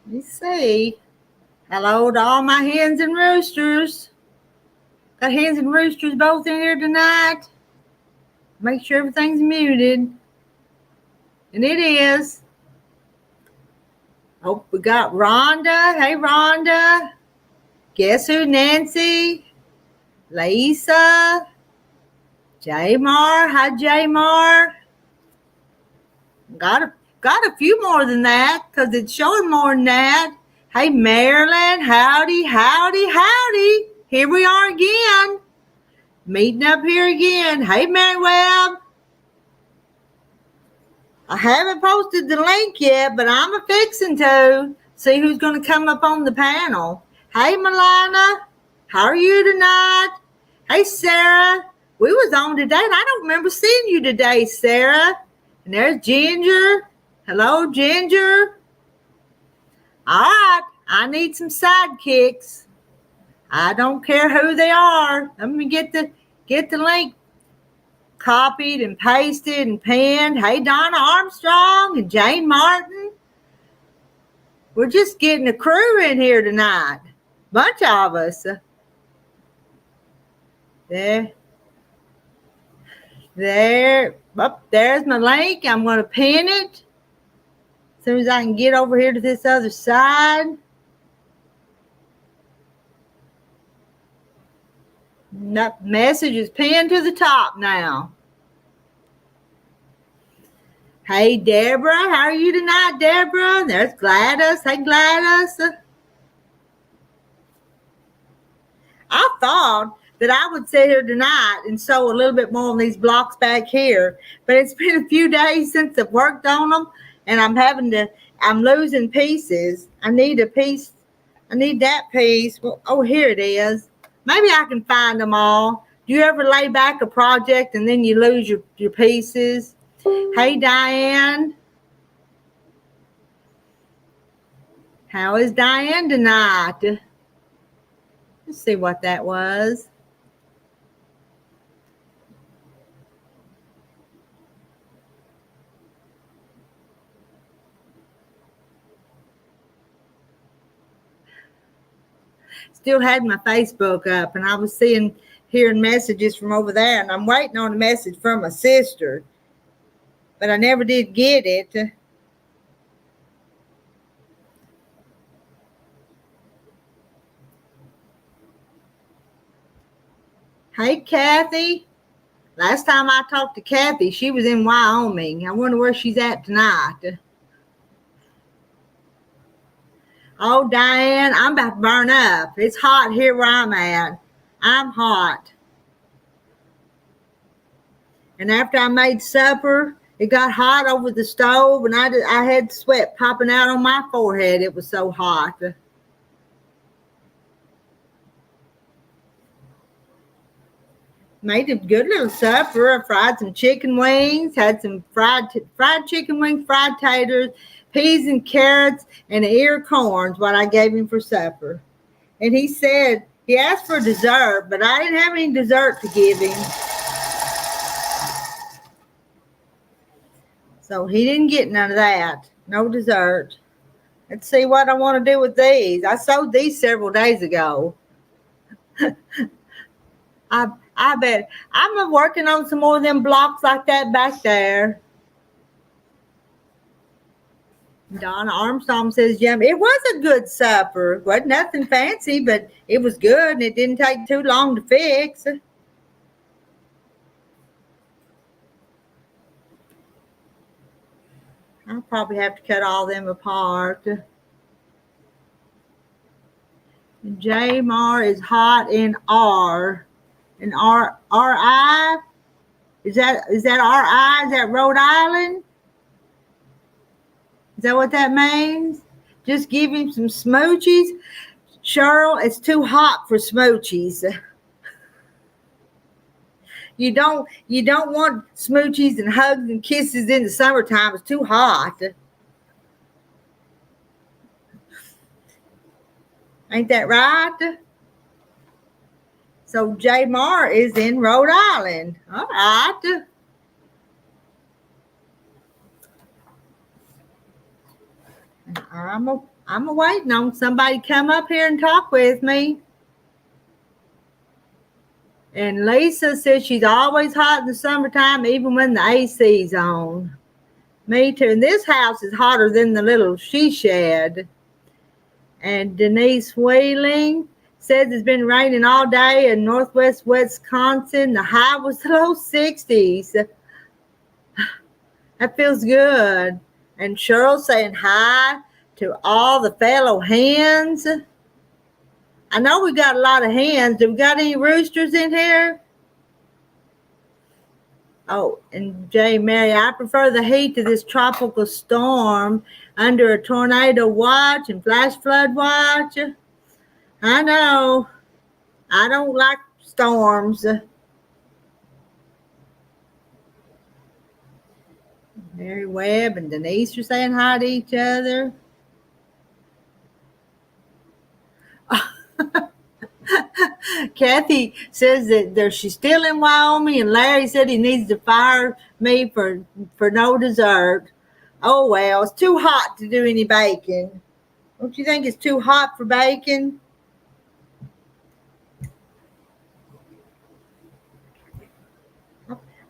Let me see. Hello to all my hens and roosters. Got hens and roosters both in here tonight. Make sure everything's muted. And it is. Oh, we got Rhonda. Hey, Rhonda. Guess who? Nancy. Lisa. Jamar. Hi, Jamar. Got a few more than that because it's showing more than that. Hey, Marilyn. Howdy, howdy, howdy. Here we are again. Meeting up here again. Hey, Mary Webb. I haven't posted the link yet, but I'm a-fixing to see who's going to come up on the panel. Hey, Milana. How are you tonight? Hey, Sarah. We was on today, and I don't remember seeing you today, Sarah. And there's Ginger. Hello, Ginger. All right. I need some sidekicks. I don't care who they are. Let me get the link copied and pasted and pinned. Hey, Donna Armstrong and Jane Martin. We're just getting a crew in here tonight. Bunch of us. There. Up there's my link. I'm going to pin it as soon as I can get over here to this other side. That message is pinned to the top now. Hey, Deborah. How are you tonight, Deborah? There's Gladys. Hey, Gladys. I thought that I would sit here tonight and sew a little bit more on these blocks back here, but it's been a few days since I've worked on them, and I'm losing pieces. I need a piece. I need that piece. Well, oh, here it is. Maybe I can find them all. Do you ever lay back a project and then you lose your pieces? Hey, Diane. How is Diane tonight? Let's see what that was. Still had my Facebook up, and I was hearing messages from over there, and I'm waiting on a message from my sister, but I never did get it. Hey, Kathy. Last time I talked to Kathy, she was in Wyoming. I wonder where she's at tonight. Oh, Diane, I'm about to burn up. It's hot here where I'm at. I'm hot. And after I made supper, it got hot over the stove, and I had sweat popping out on my forehead. It was so hot. Made a good little supper. I fried some chicken wings, had some fried chicken wings, fried taters, peas and carrots, and an ear of corns, what I gave him for supper. And he said, he asked for dessert, but I didn't have any dessert to give him. So he didn't get none of that. No dessert. Let's see what I want to do with these. I sewed these several days ago. I bet. I'm working on some more of them blocks like that back there. Donna Armstrong says, yummy. It was a good supper. It wasn't nothing fancy, but it was good, and it didn't take too long to fix. I'll probably have to cut all them apart. J Mar is hot in R. In R.I.? Is that R.I.? Is that Rhode Island? Is that what that means? Just give him some smoochies. Cheryl, it's too hot for smoochies. You don't want smoochies and hugs and kisses in the summertime. It's too hot. Ain't that right? So J Mar is in Rhode Island. All right. I'm I'm waiting on somebody to come up here and talk with me. And Lisa says she's always hot in the summertime, even when the AC's on. Me too. And this house is hotter than the little she shed. And Denise Wheeling says it's been raining all day in northwest Wisconsin. The high was the low 60s. That feels good. And Cheryl saying hi to all the fellow hens. I know we got a lot of hens. Do we got any roosters in here? Oh, and Jay Mary, I prefer the heat to this tropical storm under a tornado watch and flash flood watch. I know. I don't like storms. Mary Webb and Denise are saying hi to each other. Kathy says that she's still in Wyoming, and Larry said he needs to fire me for no dessert. Oh, well, it's too hot to do any baking. Don't you think it's too hot for baking?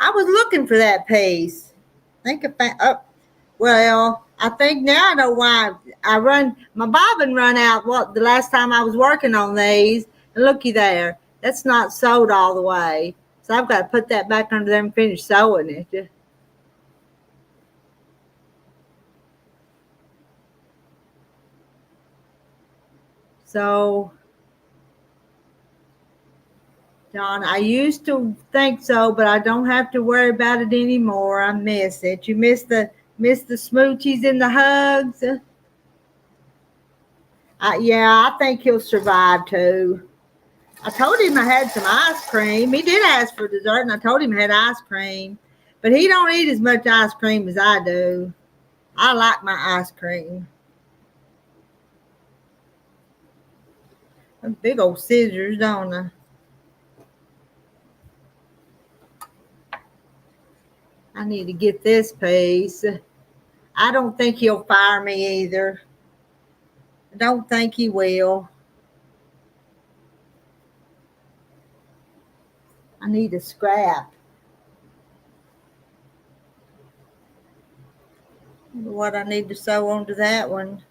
I was looking for that piece. I think I think now I know why my bobbin run out the last time I was working on these. And looky there, that's not sewed all the way. So I've got to put that back under there and finish sewing it. So, John, I used to think so, but I don't have to worry about it anymore. I miss it. You miss the smoochies and the hugs? Yeah, I think he'll survive too. I told him I had some ice cream. He did ask for dessert, and I told him I had ice cream. But he don't eat as much ice cream as I do. I like my ice cream. Them big old scissors, don't I? I need to get this piece. I don't think he'll fire me either. I don't think he will. I need a scrap. What I need to sew onto that one.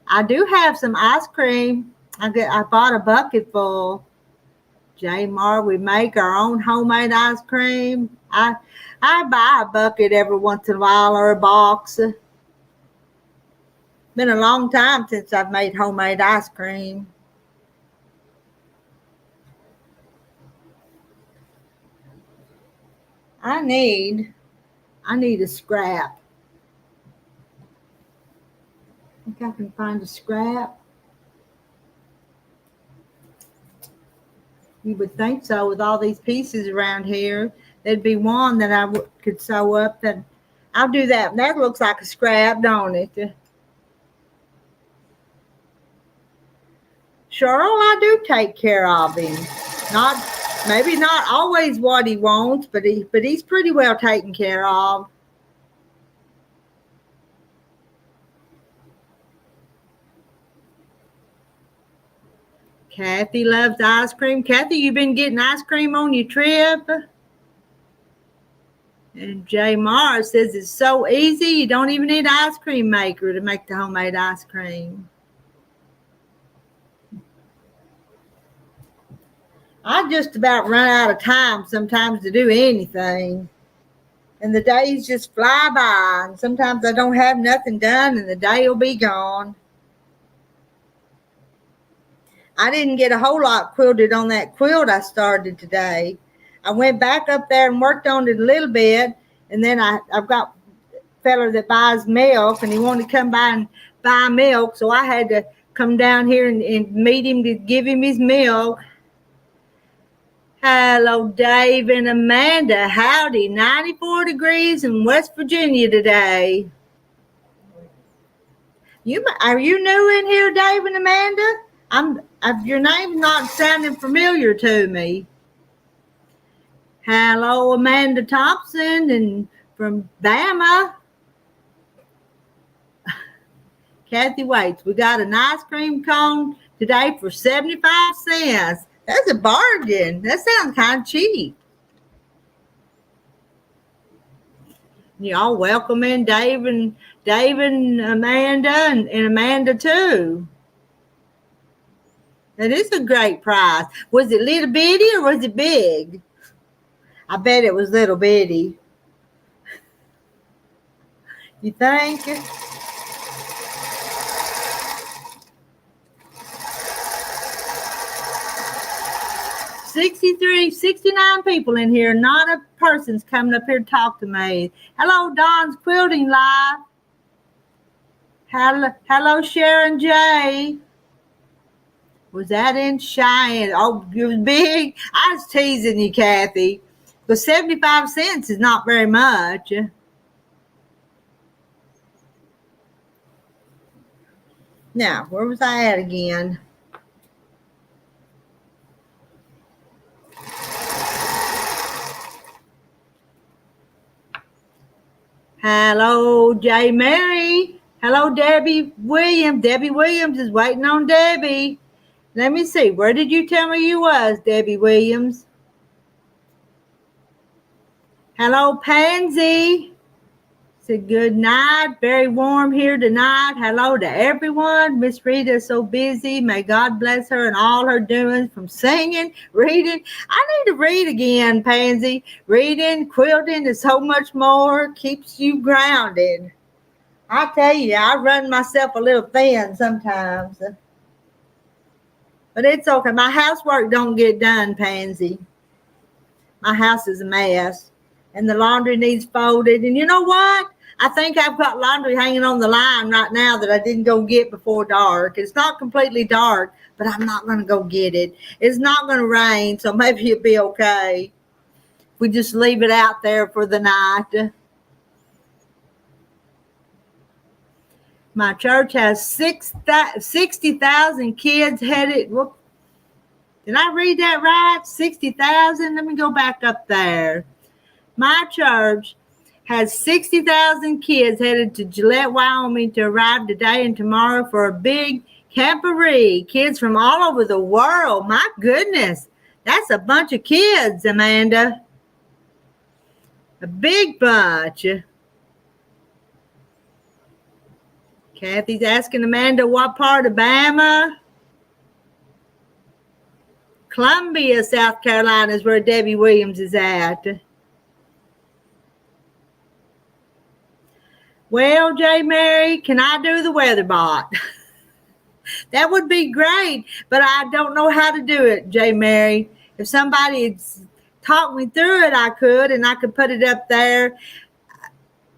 I do have some ice cream. I bought a bucket full. J Mar, we make our own homemade ice cream. I buy a bucket every once in a while or a box. Been a long time since I've made homemade ice cream. I need a scrap. I think I can find a scrap. You would think so with all these pieces around here. There'd be one that I could sew up. That I'll do that. That looks like a scrap, don't it? Cheryl, I do take care of him. Maybe not always what he wants, but he's pretty well taken care of. Kathy loves ice cream. Kathy, you been getting ice cream on your trip? And Jay Mars says it's so easy, you don't even need an ice cream maker to make the homemade ice cream. I just about run out of time sometimes to do anything. And the days just fly by. And sometimes I don't have nothing done and the day will be gone. I didn't get a whole lot quilted on that quilt I started today. I went back up there and worked on it a little bit. And then I've got a fella that buys milk, and he wanted to come by and buy milk. So I had to come down here and meet him to give him his milk. Hello, Dave and Amanda. Howdy. 94 degrees in West Virginia today. Are you new in here, Dave and Amanda? Your name's not sounding familiar to me. Hello, Amanda Thompson and from Bama. Kathy waits. We got an ice cream cone today for 75 cents. That's a bargain. That sounds kind of cheap. Y'all welcome in Dave and Amanda and Amanda too. That is a great prize. Was it little bitty or was it big? I bet it was little bitty. You think? 69 people in here. Not a person's coming up here to talk to me. Hello, Don's Quilting Live. Hello, Sharon J. Was that in Cheyenne? Oh, it was big. I was teasing you, Kathy. But 75 cents is not very much. Now, where was I at again? Hello, J. Mary. Hello, Debbie Williams. Debbie Williams is waiting on Debbie. Let me see. Where did you tell me you was, Debbie Williams? Hello, Pansy. Said good night. Very warm here tonight. Hello to everyone. Miss Rita is so busy. May God bless her and all her doings from singing, reading. I need to read again, Pansy. Reading, quilting is so much more. Keeps you grounded. I tell you, I run myself a little thin sometimes. But it's okay. My housework don't get done, Pansy. My house is a mess. And the laundry needs folded. And you know what? I think I've got laundry hanging on the line right now that I didn't go get before dark. It's not completely dark, but I'm not going to go get it. It's not going to rain, so maybe it'll be okay. We just leave it out there for the night. My church has 60,000 kids headed. Whoop. Did I read that right? 60,000? Let me go back up there. My church has 60,000 kids headed to Gillette, Wyoming to arrive today and tomorrow for a big camporee. Kids from all over the world. My goodness. That's a bunch of kids, Amanda. A big bunch. Kathy's asking Amanda what part of Bama. Columbia, South Carolina is where Debbie Williams is at. Well, J. Mary, can I do the weather bot? That would be great, but I don't know how to do it, J. Mary. If somebody had talked me through it, I could, and I could put it up there.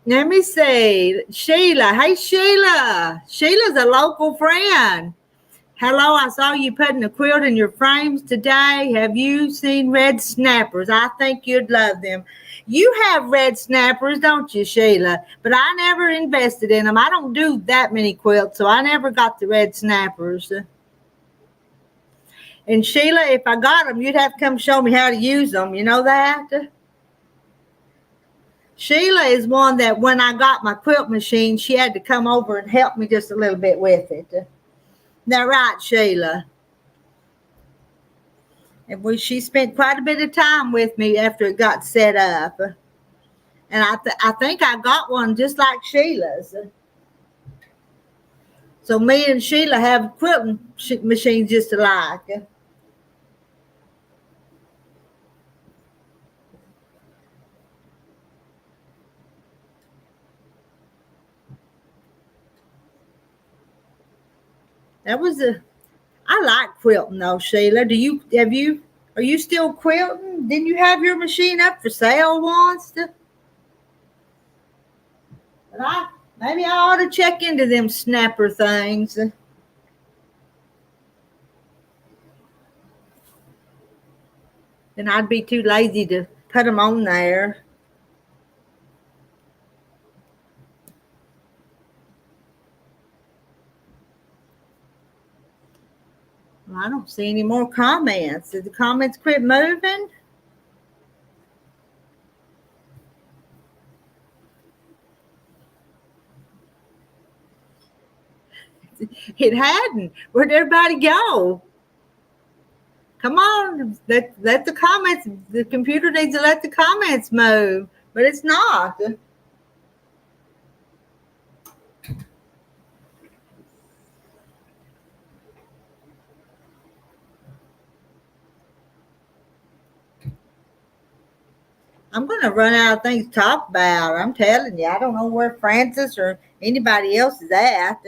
Let me see. Sheila. Hey, Sheila. Sheila's a local friend. Hello, I saw you putting a quilt in your frames today. Have you seen red snappers? I think you'd love them. You have red snappers, don't you, Sheila? But I never invested in them. I don't do that many quilts, so I never got the red snappers. And Sheila, if I got them, you'd have to come show me how to use them. You know that? Sheila is one that when I got my quilt machine, she had to come over and help me just a little bit with it. Now, right, Sheila? And she spent quite a bit of time with me after it got set up. And I think I got one just like Sheila's. So me and Sheila have quilting machines just alike. I like quilting though, Sheila. Are you still quilting? Didn't you have your machine up for sale once? But maybe I ought to check into them snapper things. Then I'd be too lazy to put them on there. Well, I don't see any more comments. Did the comments quit moving? It hadn't. Where'd everybody go? Come on, let the comments, the computer needs to let the comments move, but it's not. I'm going to run out of things to talk about. I'm telling you, I don't know where Francis or anybody else is at.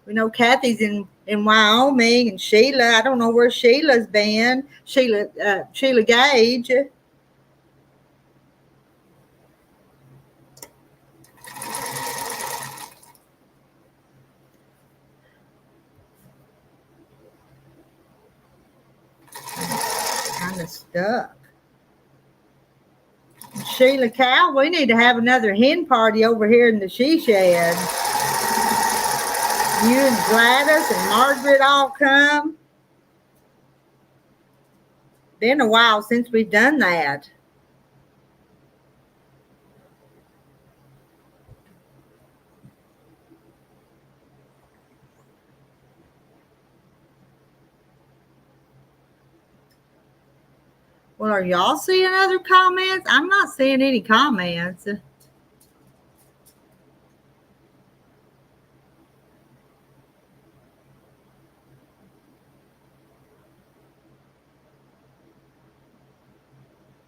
We know Kathy's in Wyoming, and Sheila. I don't know where Sheila's been. Sheila Gage. Kind of stuck. Sheila Cow, we need to have another hen party over here in the she shed. You and Gladys and Margaret all come. Been a while since we've done that. Well, are y'all seeing other comments? I'm not seeing any comments.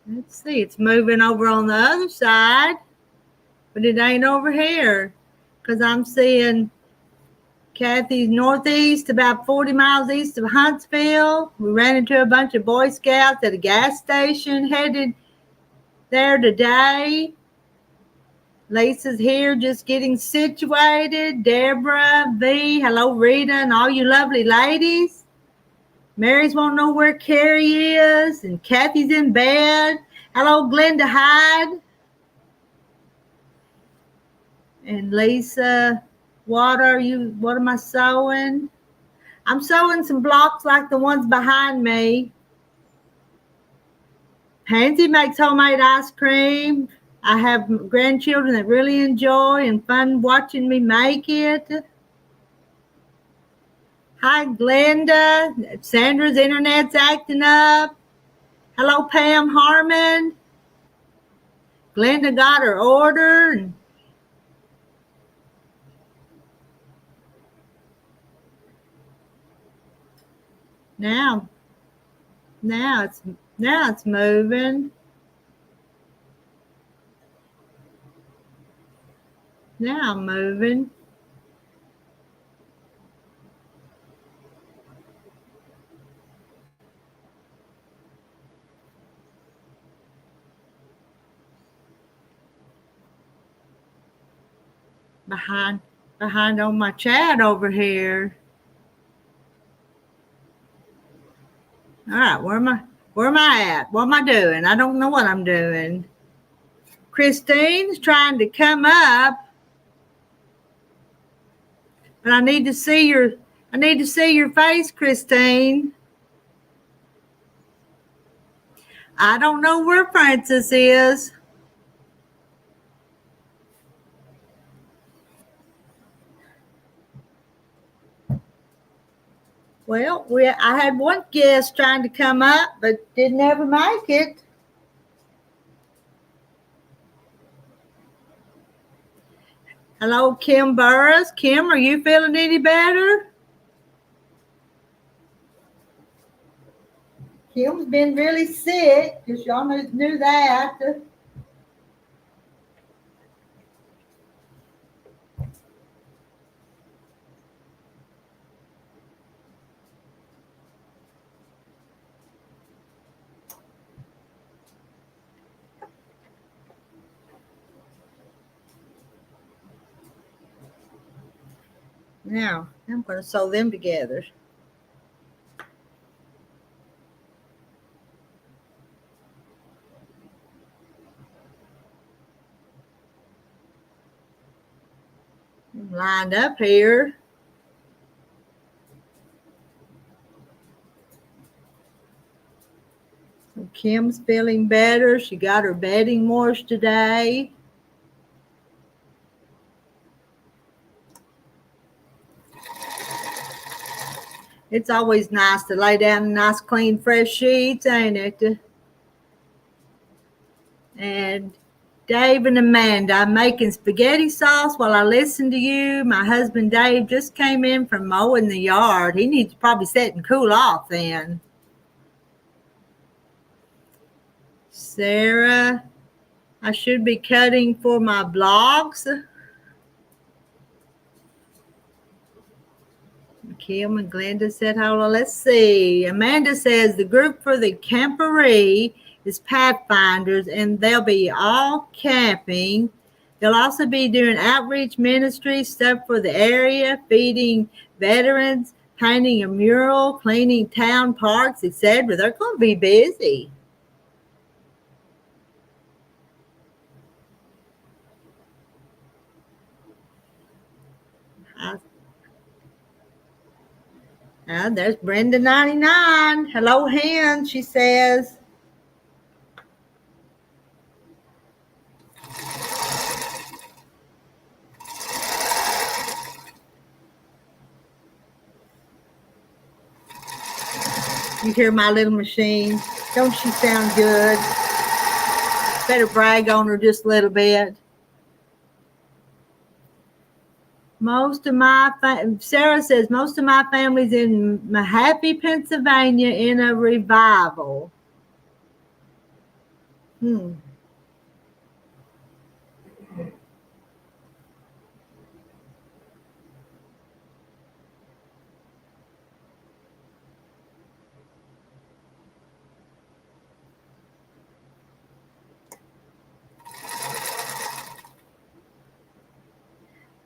Let's see, it's moving over on the other side, but it ain't over here because I'm seeing Kathy's northeast, about 40 miles east of Huntsville. We ran into a bunch of Boy Scouts at a gas station, headed there today. Lisa's here just getting situated. Deborah, V, hello Rita, and all you lovely ladies. Mary's won't know where Carrie is, and Kathy's in bed. Hello, Glenda Hyde. And Lisa, what am I sewing? I'm sewing some blocks like the ones behind me. Pansy makes homemade ice cream. I have grandchildren that really enjoy and fun watching me make it. Hi, Glenda. Sandra's internet's acting up. Hello, Pam Harmon. Glenda got her order. Now it's moving. Now I'm moving. Behind on my chat over here. All right, where am I at? What am I doing? I don't know what I'm doing. Christine's trying to come up, but I need to see your face, Christine. I don't know where Francis is. Well, I had one guest trying to come up, but didn't ever make it. Hello, Kim Burris. Kim, are you feeling any better? Kim's been really sick, because y'all knew that. Now, I'm going to sew them together. I'm lined up here. So Kim's feeling better. She got her bedding washed today. It's always nice to lay down in nice, clean, fresh sheets, ain't it? And Dave and Amanda, I'm making spaghetti sauce while I listen to you. My husband Dave just came in from mowing the yard. He needs to probably sit and cool off then. Sarah, I should be cutting for my blogs. Kim and Glenda said hello. Let's see. Amanda says the group for the camporee is Pathfinders, and they'll be all camping. They'll also be doing outreach ministry stuff for the area, feeding veterans, painting a mural, cleaning town parks, etc. They're going to be busy. There's Brenda 99. Hello, Hens, she says. You hear my little machine? Don't she sound good? Better brag on her just a little bit. Sarah says, most of my family's in Mahaffey, Pennsylvania in a revival.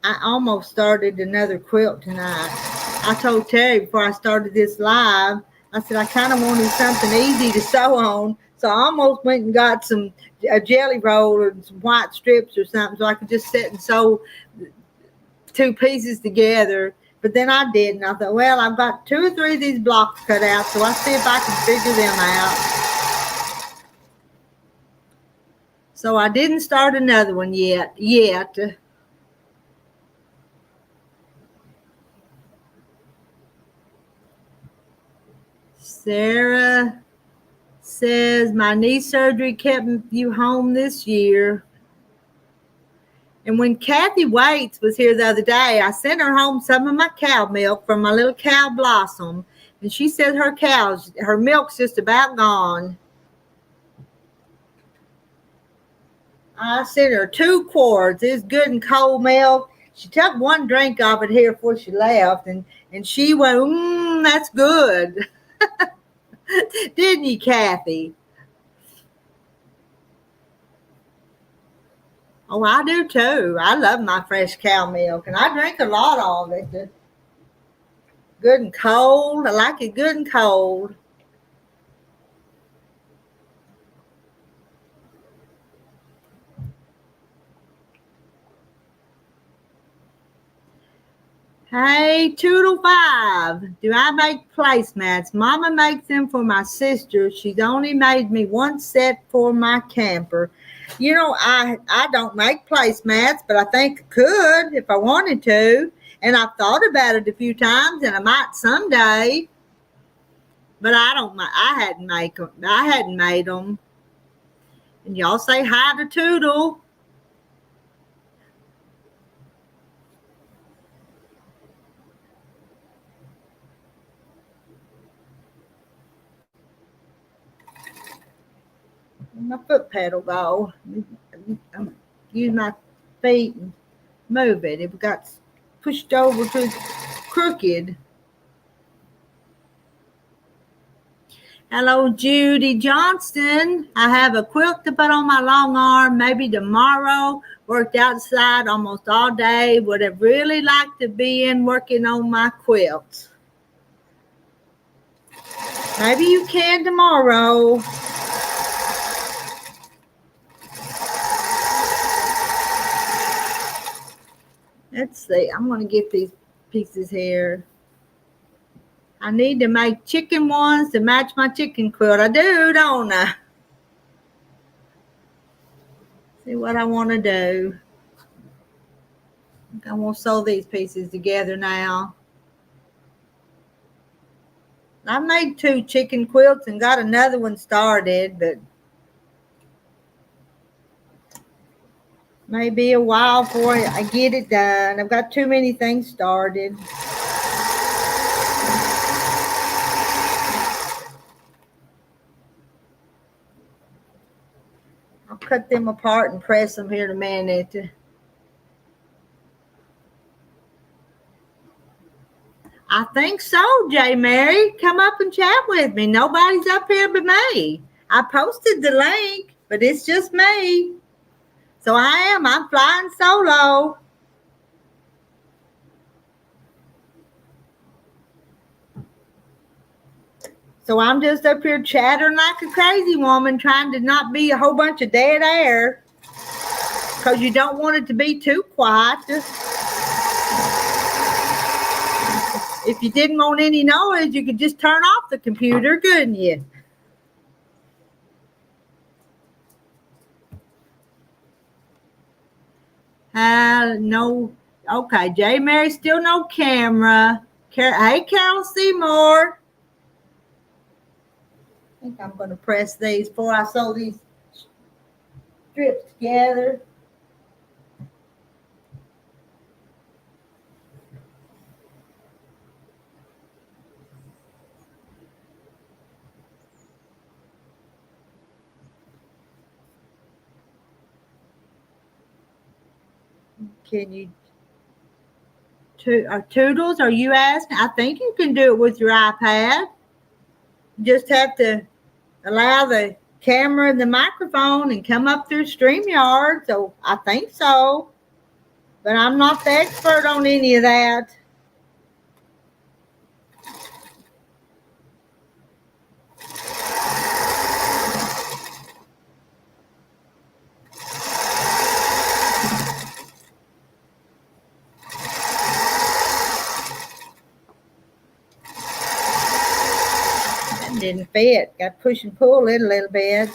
I almost started another quilt tonight. I told Terry before I started this live, I said I kind of wanted something easy to sew on. So I almost went and got a jelly roll or some white strips or something so I could just sit and sew two pieces together. But then I didn't. I thought, well, I've got 2 or 3 of these blocks cut out, so I'll see if I can figure them out. So I didn't start another one yet. Sarah says, my knee surgery kept you home this year. And when Kathy Waits was here the other day, I sent her home some of my cow milk from my little cow Blossom. And she said her milk's just about gone. I sent her 2 quarts. It's good and cold milk. She took 1 drink of it here before she left. And she went, that's good. Didn't you, Kathy? Oh, I do too. I love my fresh cow milk, and I drink a lot of it. Good and cold. I like it good and cold. Hey, Toodle 5. Do I make placemats? Mama makes them for my sister. She's only made me 1 set for my camper. You know, I don't make placemats, but I think I could if I wanted to. And I've thought about it a few times, and I might someday. But I hadn't made them. And y'all say hi to Toodle. My foot pedal go. Use my feet and move it. It got pushed over to crooked. Hello, Judy Johnston. I have a quilt to put on my long arm. Maybe tomorrow. Worked outside almost all day. Would have really liked to be in working on my quilts. Maybe you can tomorrow. Let's see. I'm going to get these pieces here. I need to make chicken ones to match my chicken quilt. I do, don't I? See what I want to do. I'm going to sew these pieces together now. I made 2 chicken quilts and got another one started, but may be a while before I get it done. I've got too many things started. I'll cut them apart and press them here in a minute. I think so, J. Mary. Come up and chat with me. Nobody's up here but me. I posted the link, but it's just me. So I'm flying solo. So I'm just up here chattering like a crazy woman, trying to not be a whole bunch of dead air, because you don't want it to be too quiet. If you didn't want any noise, you could just turn off the computer, couldn't you? No. Okay, J. Mary, still no camera. Hey, Carol Seymour. I think I'm going to press these before I sew these strips together. Can you, Toodles, are you asking? I think you can do it with your iPad. You just have to allow the camera and the microphone and come up through StreamYard. So I think so. But I'm not the expert on any of that. That didn't fit. Got to push and pull it a little bit.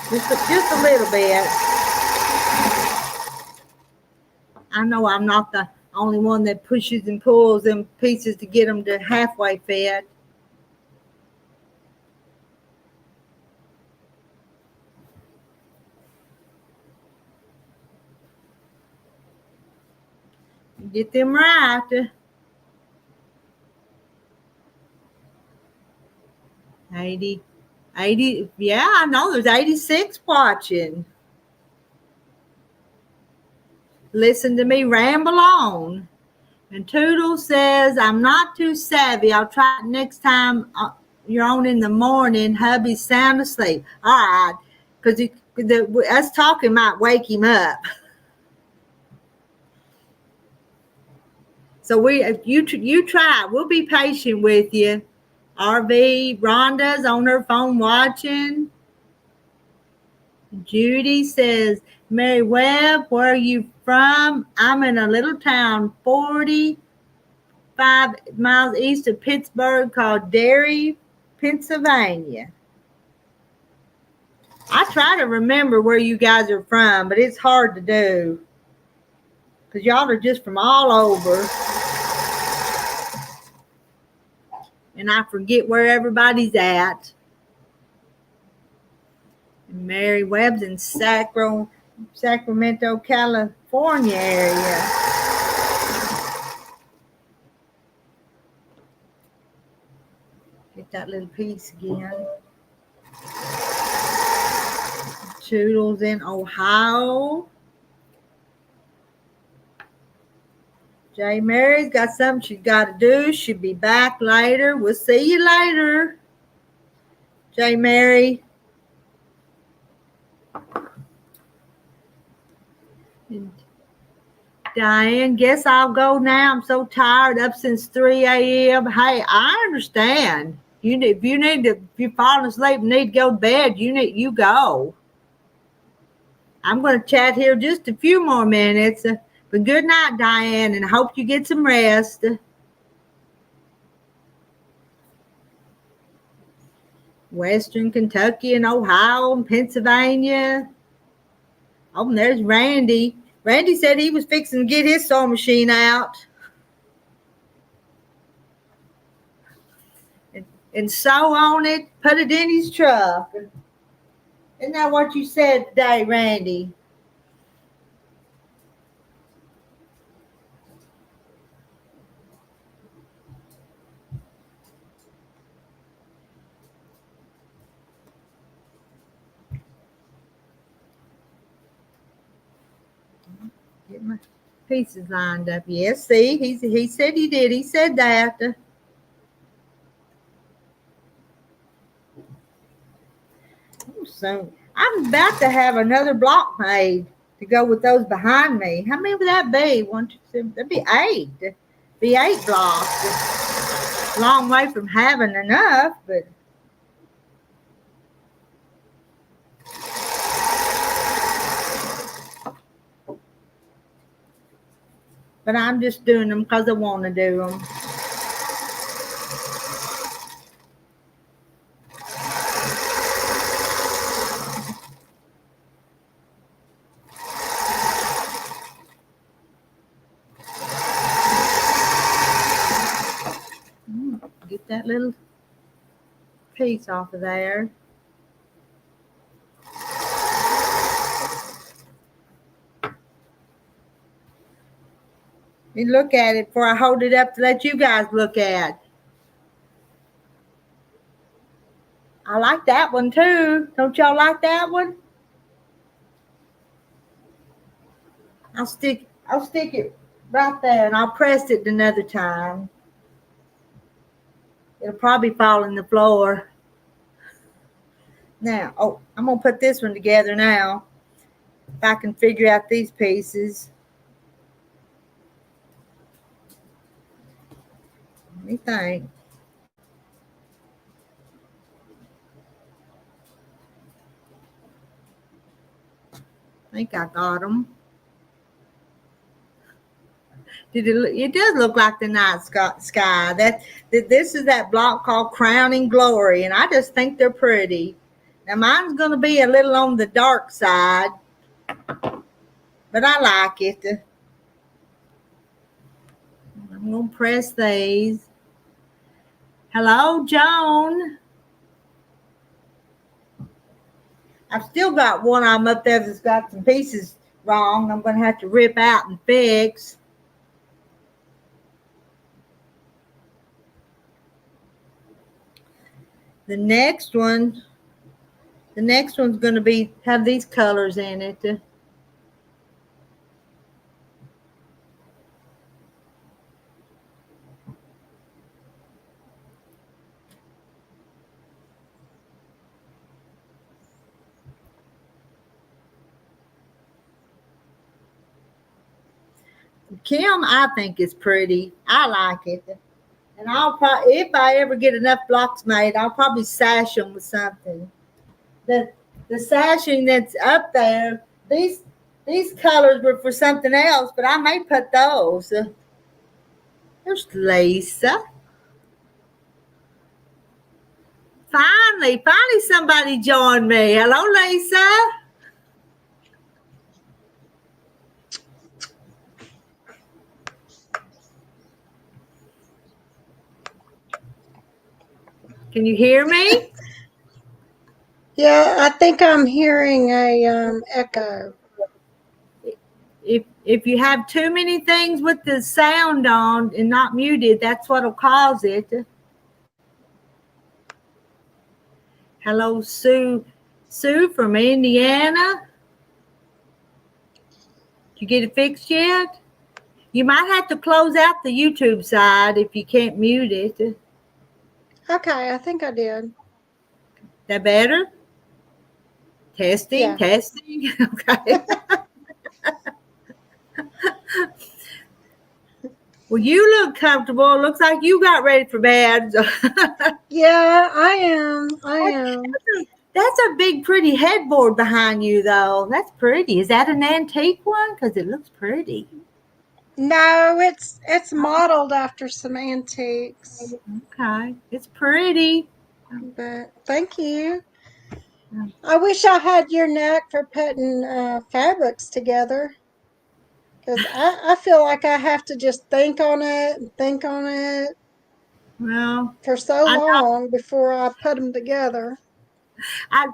Just a little bit. I know I'm not the only one that pushes and pulls them pieces to get them to halfway fit. Get them right. 80, yeah, I know there's 86 watching. Listen to me ramble on. And Toodle says, I'm not too savvy. I'll try it next time you're on in the morning. Hubby's sound asleep. All right, because us talking might wake him up. So you try. We'll be patient with you. RV, Rhonda's on her phone watching. Judy says, Mary Webb, where are you from? I'm in a little town 45 miles east of Pittsburgh called Derry, Pennsylvania. I try to remember where you guys are from, but it's hard to do because y'all are just from all over. And I forget where everybody's at. Mary Webb's in Sacramento, California area. Get that little piece again. Toodles in Ohio. J. Mary's got something she's got to do. She'll be back later. We'll see you later, J. Mary. And Diane, guess I'll go now. I'm so tired, up since 3 a.m. Hey, I understand. If you're falling asleep and need to go to bed, you go. I'm going to chat here just a few more minutes. But good night, Diane, and I hope you get some rest. Western Kentucky and Ohio and Pennsylvania. Oh, and there's Randy. Randy said he was fixing to get his sewing machine out. and sew on it, put it in his truck. Isn't that what you said today, Randy? Get my pieces lined up. Yes, see, he said he did. He said that. So I'm about to have another block made to go with those behind me. How many would that be? One, two, seven. That'd be eight. Be 8 blocks. Long way from having enough, but I'm just doing them because I want to do them. Get that little piece off of there. You look at it before I hold it up to let you guys look at. I like that one too. Don't y'all like that one? I'll stick it right there, and I'll press it another time. It'll probably fall in the floor. Now, I'm going to put this one together now. If I can figure out these pieces. Let me think. I think I got them. It does look like the night sky. This is that block called Crowning Glory, and I just think they're pretty. Now mine's going to be a little on the dark side, but I like it. I'm going to press these. Hello, Joan. I've still got one of them up there that's got some pieces wrong. I'm going to have to rip out and fix. The next one's going to have these colors in it. Kim, I think is pretty. I like it. And I'll probably, if I ever get enough blocks made, I'll probably sash them with something. The sashing that's up there, these colors were for something else, but I may put those. There's Lisa. Finally somebody joined me. Hello, Lisa. Can you hear me? Yeah, I think I'm hearing a echo. If you have too many things with the sound on and not muted, that's what'll cause it. Hello, Sue. Sue from Indiana. Did you get it fixed yet? You might have to close out the YouTube side if you can't mute it. Okay, I think I did. That better? Testing, Yeah. testing. Okay. Well, you look comfortable. It looks like you got ready for bed. Yeah, I am. That's a big, pretty headboard behind you, though. That's pretty. Is that an antique one? Because it looks pretty. No, it's modeled after some antiques. Okay. It's pretty. But thank you. I wish I had your knack for putting fabrics together. Because I feel like I have to just think on it and think on it. Well, for so I long before I put them together. I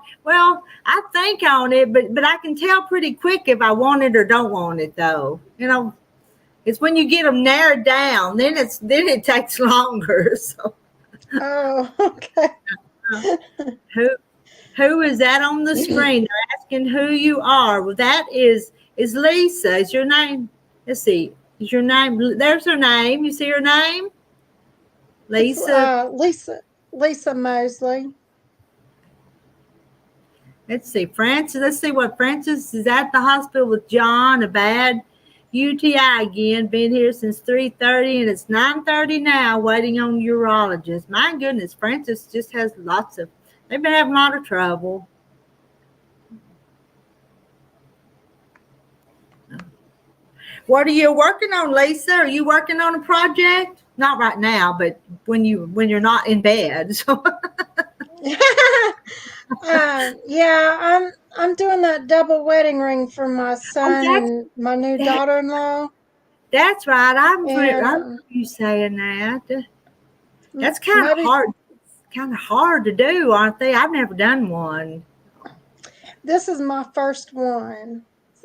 think on it, but I can tell pretty quick if I want it or don't want it, though. It's when you get them narrowed down, then it takes longer. So, Oh, okay. who who is that on the screen? They're asking who you are. Well, that is Lisa. Is your name? Let's see. Is your name? There's her name. You see her name? It's Lisa. Lisa Mosley. Let's see. Francis. Let's see what Francis is at the hospital with John. A bad UTI again. Been here since 3:30 and it's 9:30 now. Waiting on urologist. My goodness, Francis just has lots of. They've been having a lot of trouble. What are you working on, Lisa? Are you working on a project? Not right now, but when you're not in bed. So. Yeah, I'm doing that double wedding ring for my Oh, son and my new daughter-in-law. that's right. I And remember you saying that. That's kind of maybe hard. Kind of hard to do, aren't they? I've never done one. this is my first one,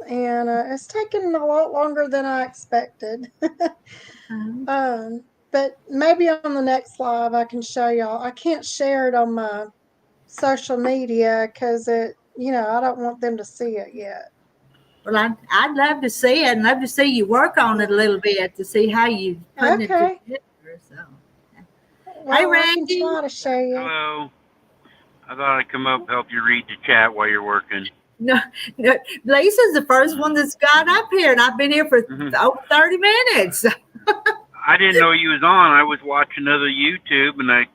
and it's taken a lot longer than I expected. But maybe on the next live I can show y'all. I can't share it on my social media because I don't want them to see it yet. Well, I'd love to see it and love to see you work on it a little bit to see how you putting it Okay. together. So, Well, hey, I can Randy. try to show you. Hello. I thought I'd come up and help you read the chat while you're working. No, Lisa's the first one that's got up here, and I've been here for over 30 minutes. I didn't know you was on. I was watching other YouTube, and I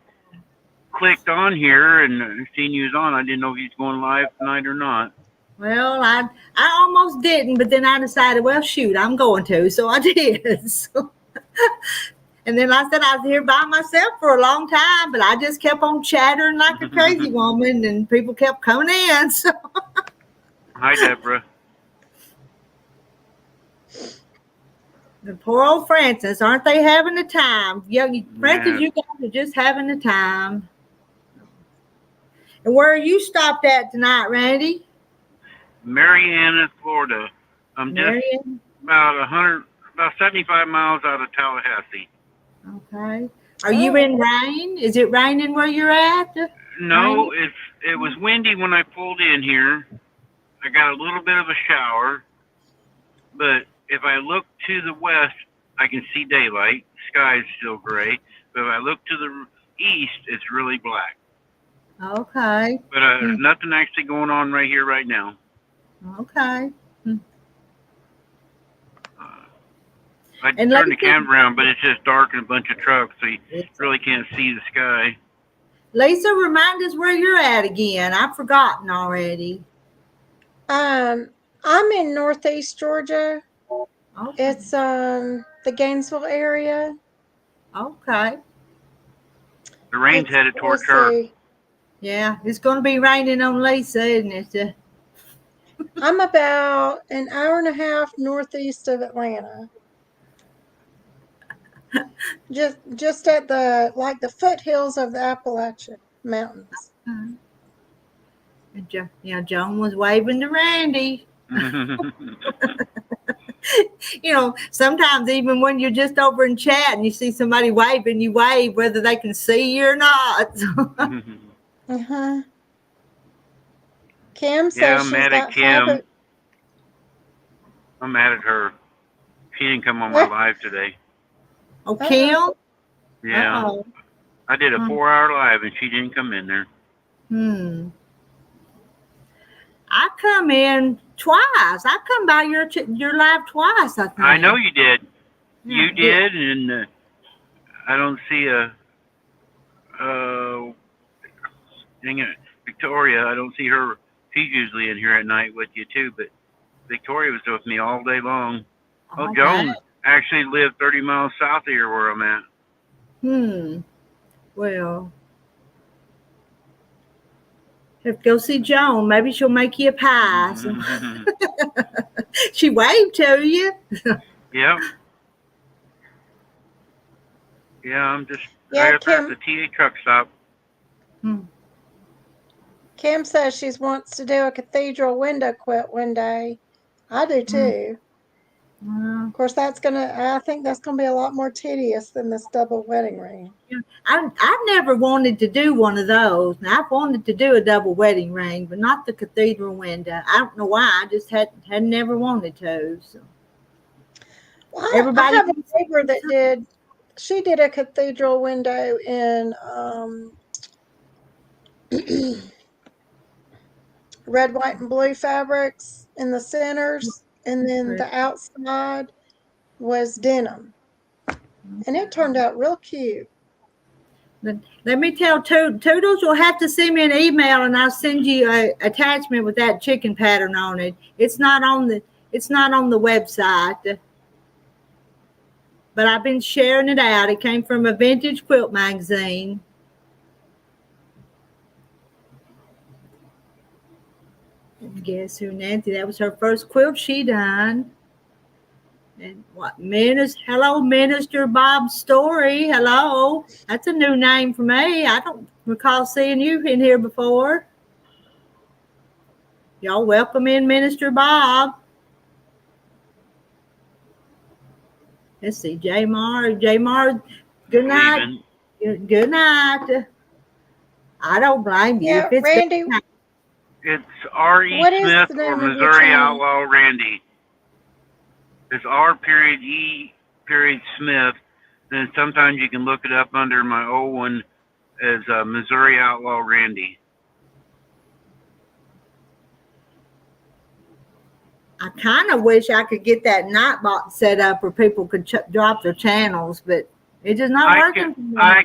clicked on here and seen you was on. I didn't know if you was going live tonight or not. Well, I almost didn't, but then I decided, well, shoot, I'm going to, so I did. So, and then I said I was here by myself for a long time, but I just kept on chattering like a crazy woman, and people kept coming in. So. Hi, Deborah. The poor old Francis, aren't they having a time? Francis, you guys are just having a time. And where are you stopped at tonight, Randy? Marianna, Florida. I'm just about 75 miles out of Tallahassee. Okay. Are you in rain? Is it raining where you're at? No, it was windy when I pulled in here. I got a little bit of a shower, but if I look to the west, I can see daylight. The sky is still gray, but if I look to the east, it's really black. Okay. But there's nothing actually going on right here right now. Okay. I turned the camera around, but it's just dark and a bunch of trucks, so you really can't see the sky. Lisa, remind us where you're at again. I've forgotten already. I'm in Northeast Georgia. Okay. It's the Gainesville area. Okay. The rain's headed towards her. Yeah, it's going to be raining on Lisa, isn't it? I'm about an hour and a half northeast of Atlanta. Just at the foothills of the Appalachian Mountains. Yeah, Joan was waving to Randy. Sometimes even when you're just over in chat and you see somebody waving, you wave whether they can see you or not. Kim says she's got Kim. I'm mad at her. She didn't come on my live today. Oh, Kim? Yeah. Uh-oh. I did a 4-hour live and she didn't come in there. I come in twice. I come by your live twice, I think. I know you did. You did, and I don't see dang it, Victoria. I don't see her. She's usually in here at night with you too, but Victoria was with me all day long. Oh, Joan actually lived 30 miles south of here where I'm at. Well, have to go see Joan. Maybe she'll make you a pie. She waved to you. Yep. Yeah, I'm just Yeah, right up there at Kim. the TA truck stop. Kim says she wants to do a cathedral window quilt one day. I do too. Of course, I think that's gonna be a lot more tedious than this double wedding ring. I've never wanted to do one of those. Now, I've wanted to do a double wedding ring, but not the cathedral window. I don't know why. I just had never wanted to. So. Well, I Everybody have a neighbor that she did a cathedral window in red, white, and blue fabrics in the centers, and then the outside was denim. And it turned out real cute. Let me tell Toodles, you'll have to send me an email and I'll send you a attachment with that chicken pattern on it. It's not on the website. But I've been sharing it out. It came from a vintage quilt magazine. And guess who, Nancy? That was her first quilt she done. And what hello, Minister Bob Story. Hello. That's a new name for me. I don't recall seeing you in here before. Y'all welcome in Minister Bob. Let's see, J Mar, good night. Good night. I don't blame you. Yeah, Randy. It's R.E. Smith or Missouri Outlaw Randy. It's R.E. Then sometimes you can look it up under my old one as Missouri Outlaw Randy. I kind of wish I could get that Nightbot set up where people could drop their channels, but it's just not working. I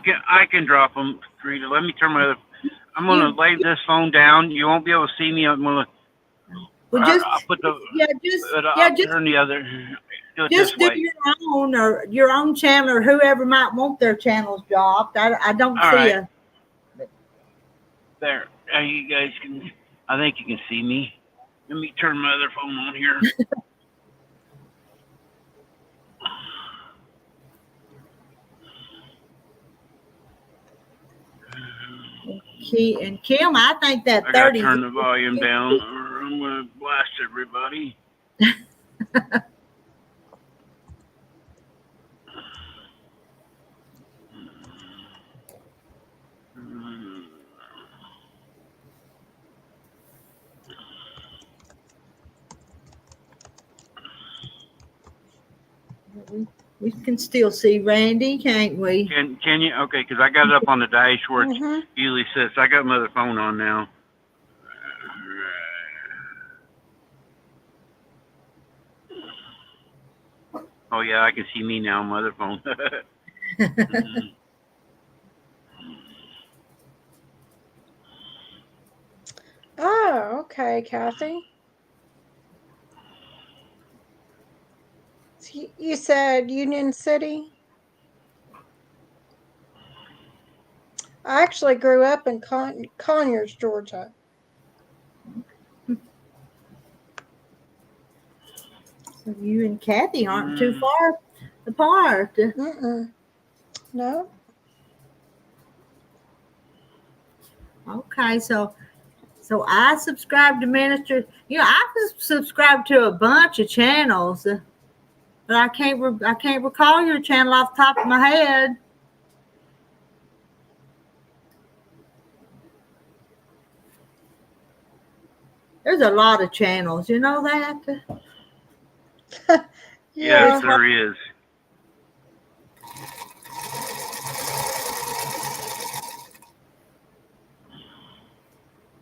can drop them, Rita. Let me turn my other. I'm gonna lay this phone down. You won't be able to see me. I'm gonna. Well, just I'll put the. just turn the other. Just do your own channel, or whoever might want their channels dropped. I don't see a. There, you guys can. I think you can see me. Let me turn my other phone on here. And Kim, I think that 30. I gotta turn the volume down, or I'm gonna blast everybody. We can still see Randy, can't we? Can you? Okay, because I got it up on the dash where it usually sits. I got my other phone on now. Oh yeah, I can see me now on my other phone. Oh, okay, Kathy. You said Union City? I actually grew up in Conyers, Georgia. So you and Kathy aren't too far apart. No. Okay, so I subscribe to Minister. I've subscribed to a bunch of channels, but I can't recall your channel off the top of my head. There's a lot of channels, you know that? Yes, there is.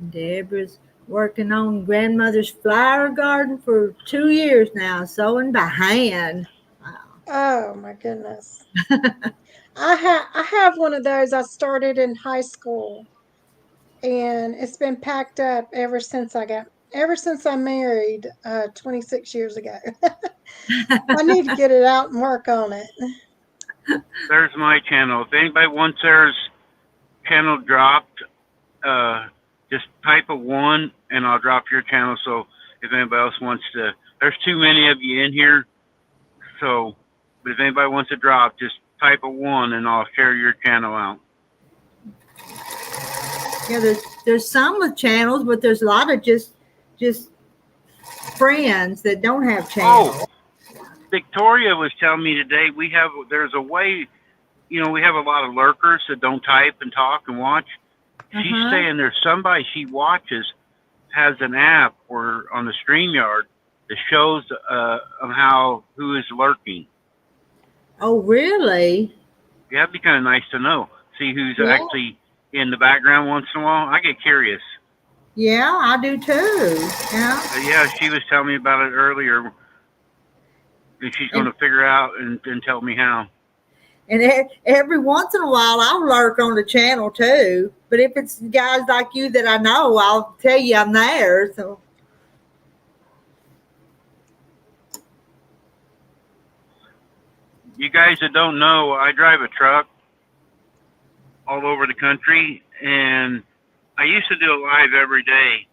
Deborah's working on grandmother's flower garden for 2 years now, sewing by hand. Wow. Oh my goodness. I have one of those. I started in high school, and it's been packed up ever since I married 26 years ago. I need to get it out and work on it. There's my channel. If anybody wants their channel dropped, just type a 1 and I'll drop your channel. So if anybody else wants to, there's too many of you in here. So, but if anybody wants to drop, just type of one, and I'll share your channel out. Yeah, there's some with channels, but there's a lot of just friends that don't have channels. Oh, Victoria was telling me today there's a way, we have a lot of lurkers that don't type and talk and watch. She's saying there's somebody she watches has an app or on the StreamYard that shows who is lurking. Oh, really? Yeah, that'd be kind of nice to know. See who's actually in the background once in a while. I get curious. Yeah, I do too. Yeah. Yeah, she was telling me about it earlier, and she's going to figure out and tell me how. And every once in a while, I'll lurk on the channel too. But if it's guys like you that I know, I'll tell you I'm there. So. You guys that don't know, I drive a truck all over the country, and I used to do it live every day,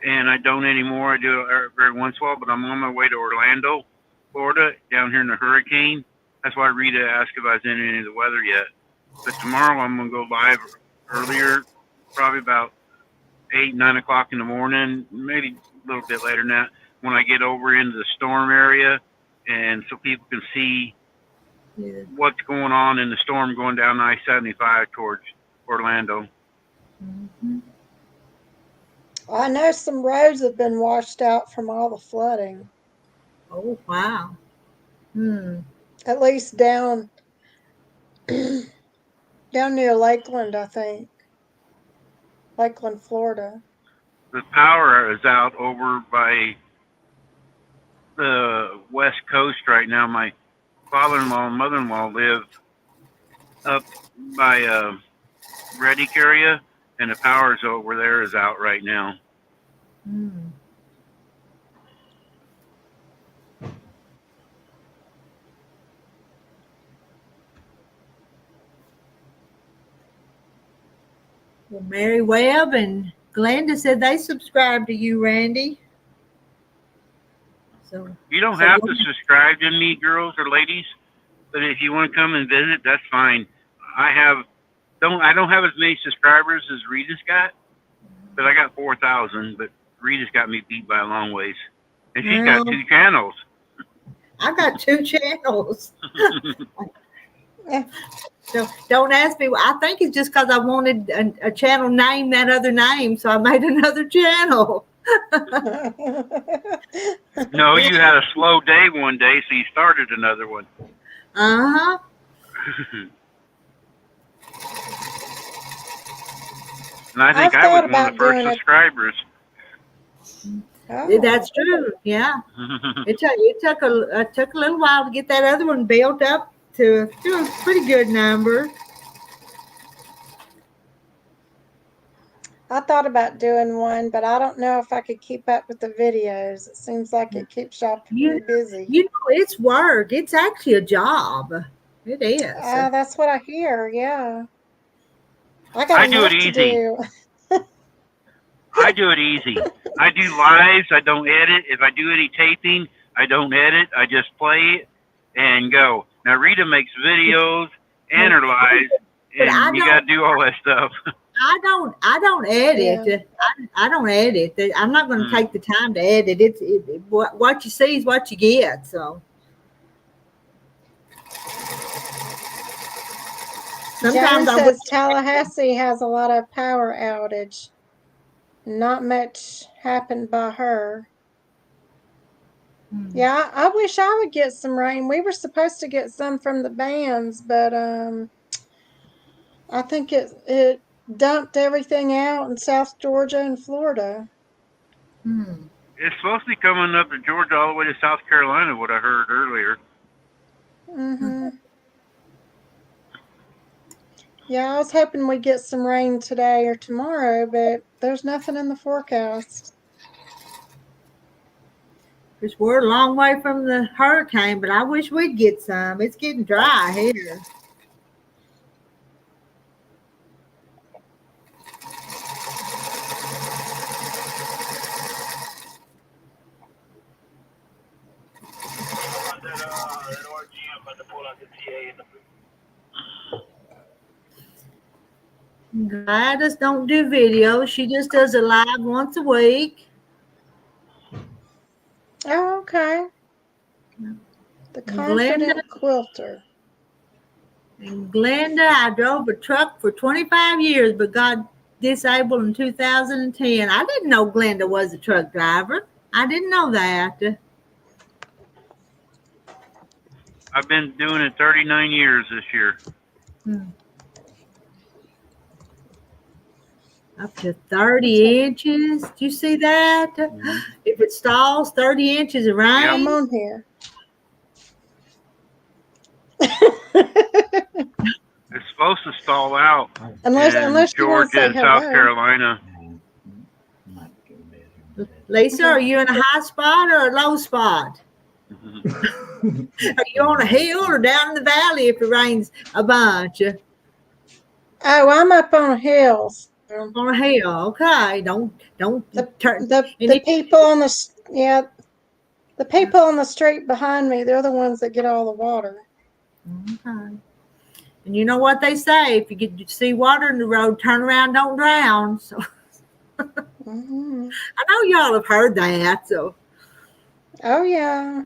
and I don't anymore. I do it every once in a while, but I'm on my way to Orlando, Florida, down here in the hurricane. That's why Rita asked if I was in any of the weather yet. But tomorrow I'm going to go live earlier, probably about 8, 9 o'clock in the morning, maybe a little bit later than that, when I get over into the storm area, and so people can see what's going on in the storm going down I-75 towards Orlando. Mm-hmm. I know some roads have been washed out from all the flooding. Oh, wow. At least down near Lakeland, I think. Lakeland, Florida. The power is out over by the West Coast right now. My father-in-law and mother-in-law live up by Reddick area, and the power's over there is out right now. Well, Mary Webb and Glenda said they subscribe to you, Randy. So you don't have to subscribe to me, girls or ladies, but if you want to come and visit, that's fine. I don't have as many subscribers as Rita's got, but I got 4,000. But Rita's got me beat by a long ways, and she's got 2 channels. I got 2 channels. So don't ask me. I think it's just because I wanted a channel name that other name, so I made another channel. No, you had a slow day one day, so you started another one. Uh-huh. And I think I was one of the first subscribers. Oh. That's true. Yeah. It took a little while to get that other one built up to a pretty good number. I thought about doing one, but I don't know if I could keep up with the videos. It seems like it keeps y'all busy. You know, it's work. It's actually a job. It is. That's what I hear. Yeah. I do it easy. I do it easy. I do lives. I don't edit. If I do any taping, I don't edit. I just play it and go. Now Rita makes videos and her lives, and you got to do all that stuff. I don't edit. Yeah. I don't edit. I'm not going to take the time to edit. What you see is what you get. So sometimes Jen says Tallahassee has a lot of power outage. Not much happened by her. Yeah, I wish I would get some rain. We were supposed to get some from the bands, but I think it dumped everything out in South Georgia and Florida. It's supposed to be coming up to Georgia all the way to South Carolina, what I heard earlier. Yeah, I was hoping we'd get some rain today or tomorrow, but there's nothing in the forecast. Because we're a long way from the hurricane, but I wish we'd get some. It's getting dry here. Gladys don't do videos. She just does a live once a week. Oh, okay. The Glenda, confident quilter. and Glenda, I drove a truck for 25 years, but got disabled in 2010. I didn't know Glenda was a truck driver. I didn't know that. I've been doing it 39 years this year. Up to 30 inches. Do you see that? Mm-hmm. If it stalls 30 inches of rain. Come on here. It's supposed to stall out unless in Georgia and South Carolina. Lisa, are you in a high spot or a low spot? Are you on a hill or down in the valley if it rains a bunch? Oh, I'm up on a hill. On a hill, okay. Don't turn. The people on the people on the street behind me, they're the ones that get all the water. Okay. And you know what they say: if you see water in the road, turn around, don't drown. So Mm-hmm. I know y'all have heard that. So. Oh yeah.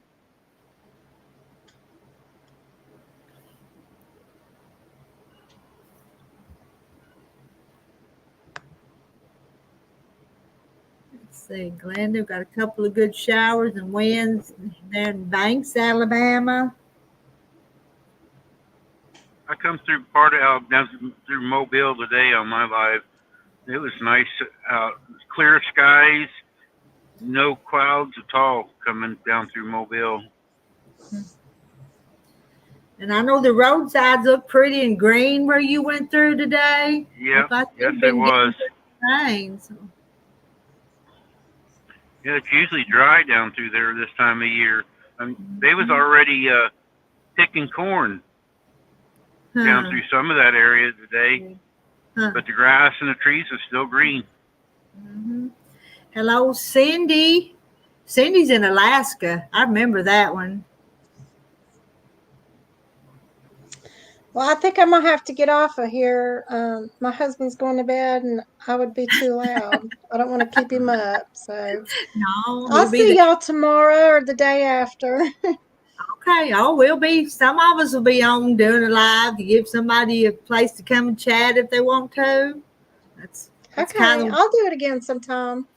See, Glenda got a couple of good showers and winds there in Banks, Alabama. I come through part of Alabama, through Mobile today on my live. It was nice out, clear skies, no clouds at all coming down through Mobile. And I know the roadsides look pretty and green where you went through today. Yeah, yes, it was. Rain, so. Yeah, it's usually dry down through there this time of year. I mean, they was already picking corn down through some of that area today, but the grass and the trees are still green. Mm-hmm. Hello, Cindy. Cindy's in Alaska. I remember that one. Well, I think I'm gonna have to get off of here. My husband's going to bed, and I would be too loud. I don't want to keep him up. So no, I'll see y'all tomorrow or the day after. Okay. Oh, we'll be. Some of us will be on doing a live to give somebody a place to come and chat if they want to. That's okay. Kind of, I'll do it again sometime.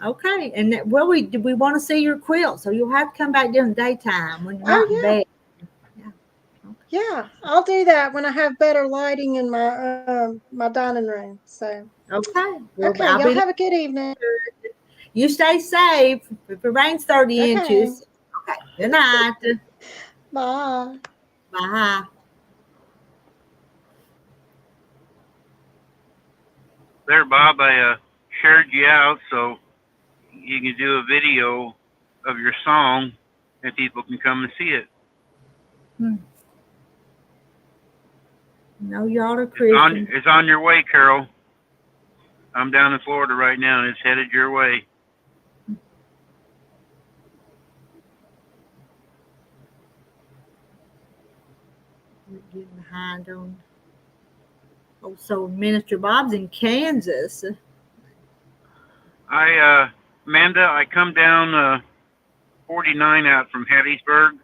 Okay. And we want to see your quilt, so you'll have to come back during the daytime when you're not in bed. Yeah, I'll do that when I have better lighting in my dining room. So okay, y'all have a good evening. You stay safe. If it rains 30 inches. Okay. Good night. Bye. Bye. There, Bob, I shared you out so you can do a video of your song and people can come and see it. No, y'all are Christian. It's on your way, Carol. I'm down in Florida right now, and it's headed your way. We're getting behind on. Oh, so Minister Bob's in Kansas. Amanda, I come down 49 out from Hattiesburg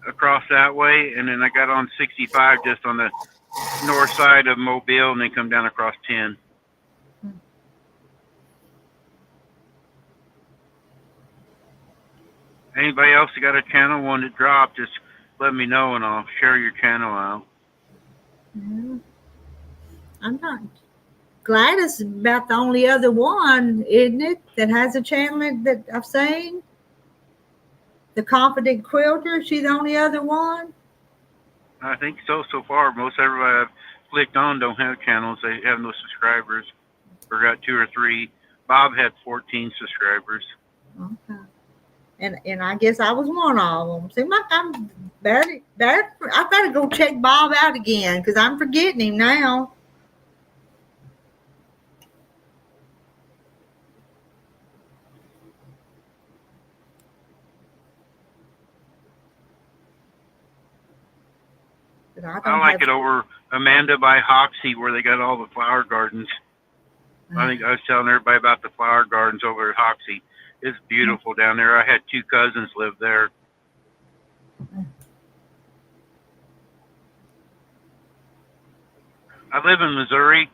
across that way, and then I got on 65 just on the north side of Mobile, and then come down across 10. Anybody else that got a channel want to drop, just let me know, and I'll share your channel out. I'm not. Gladys is about the only other one, isn't it, that has a channel that I've seen? The Confident Quilter, she's the only other one? I think so far. Most everybody I've clicked on don't have channels. They have no subscribers. Or got 2 or 3. Bob had 14 subscribers. Okay. And I guess I was one of them. See, I'm better. I better go check Bob out again because I'm forgetting him now. But I I don't like have. it over Amanda by Hoxie, where they got all the flower gardens. I think I was telling everybody about the flower gardens over at Hoxie. It's beautiful down there. I had 2 cousins live there. I live in Missouri.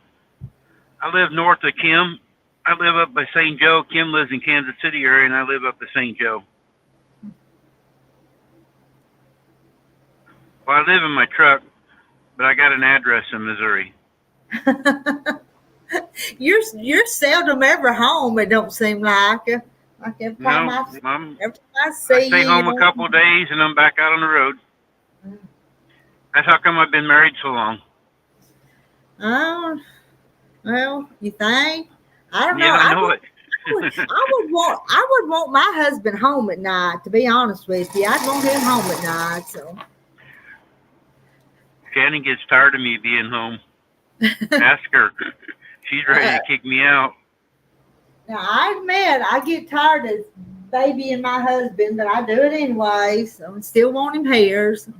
I live north of Kim. I live up by St. Joe. Kim lives in Kansas City area, and I live up by St. Joe. Well, I live in my truck, but I got an address in Missouri. You're seldom ever home. It don't seem like. Like every time I see I stay you, home a couple of days, and I'm back out on the road. That's how come I've been married so long. Oh, well, you think? I don't know. Yeah, I know it. I would want my husband home at night. To be honest with you, I'd want him home at night. So Shannon gets tired of me being home. Ask her. She's ready to kick me out. now I admit I get tired of babying my husband, but I do it anyway. So I still want him here. So.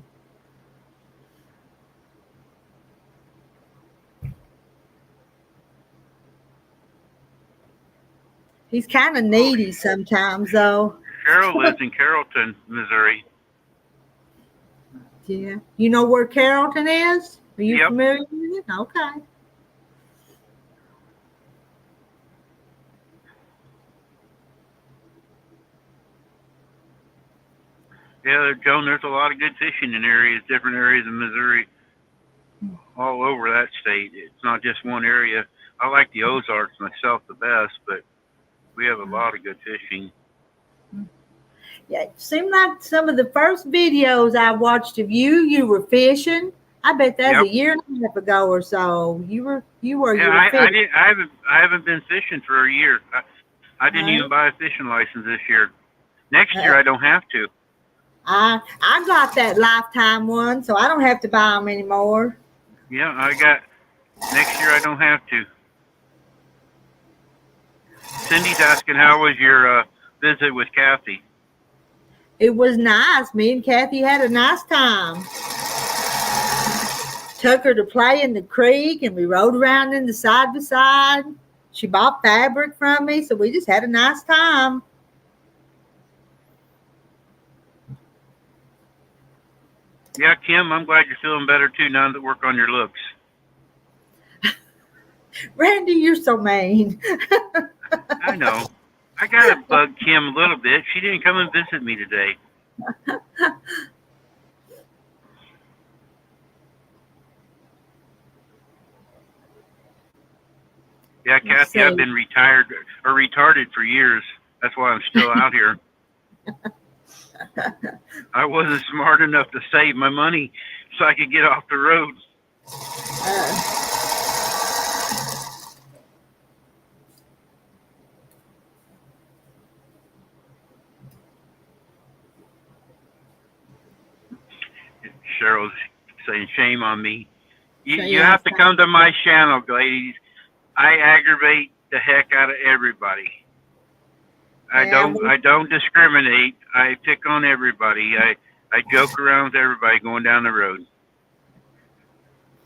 He's kind of needy sometimes, though. Carol lives in Carrollton, Missouri. Yeah. You know where Carrollton is? Are you Yep. familiar with it? Okay. Yeah, Joan, there's a lot of good fishing in areas, different areas of Missouri, all over that state. It's not just one area. I like the Ozarks myself the best, but we have a lot of good fishing. Yeah, it seemed like some of the first videos I watched of you were fishing. I bet that's a year and a half ago or so. You were Yeah, fishing. I haven't been fishing for a year. I didn't even buy a fishing license this year. Next year I don't have to. I got that lifetime one, so I don't have to buy them anymore. Yeah, next year I don't have to. Cindy's asking, how was your visit with Kathy? It was nice. Me and Kathy had a nice time. Took her to play in the creek, and we rode around in the side by side. She bought fabric from me, so we just had a nice time. Yeah, Kim, I'm glad you're feeling better too now that work on your looks. Randy, you're so mean. I know. I gotta bug Kim a little bit. She didn't come and visit me today. Yeah, Kathy, I've been retarded for years. That's why I'm still out here. I wasn't smart enough to save my money so I could get off the road. Cheryl's saying, shame on me. You have to come to my channel, ladies. I aggravate the heck out of everybody. I don't discriminate. I pick on everybody. I joke around with everybody going down the road.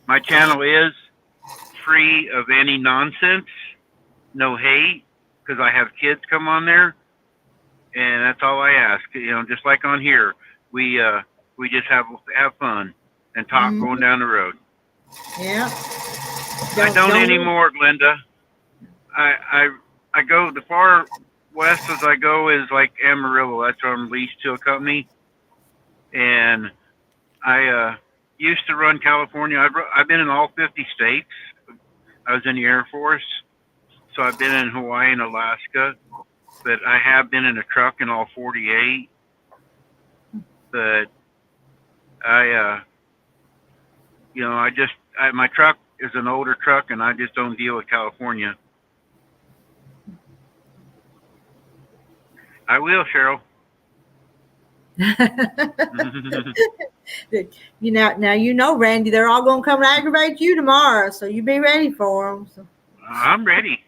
My channel is free of any nonsense, no hate, because I have kids come on there, and that's all I ask. You know, just like on here, we just have fun and talk going down the road. Yeah. I don't anymore, Glenda. I go the far west as I go is like Amarillo. That's where I'm leased to a company, and I used to run California. I've been in all 50 states. I was in the Air Force, so I've been in Hawaii and Alaska, but I have been in a truck in all 48. But my truck is an older truck, and I just don't deal with California. I will, Cheryl. Now Randy, they're all gonna come and aggravate you tomorrow, so you be ready for them. So. I'm ready.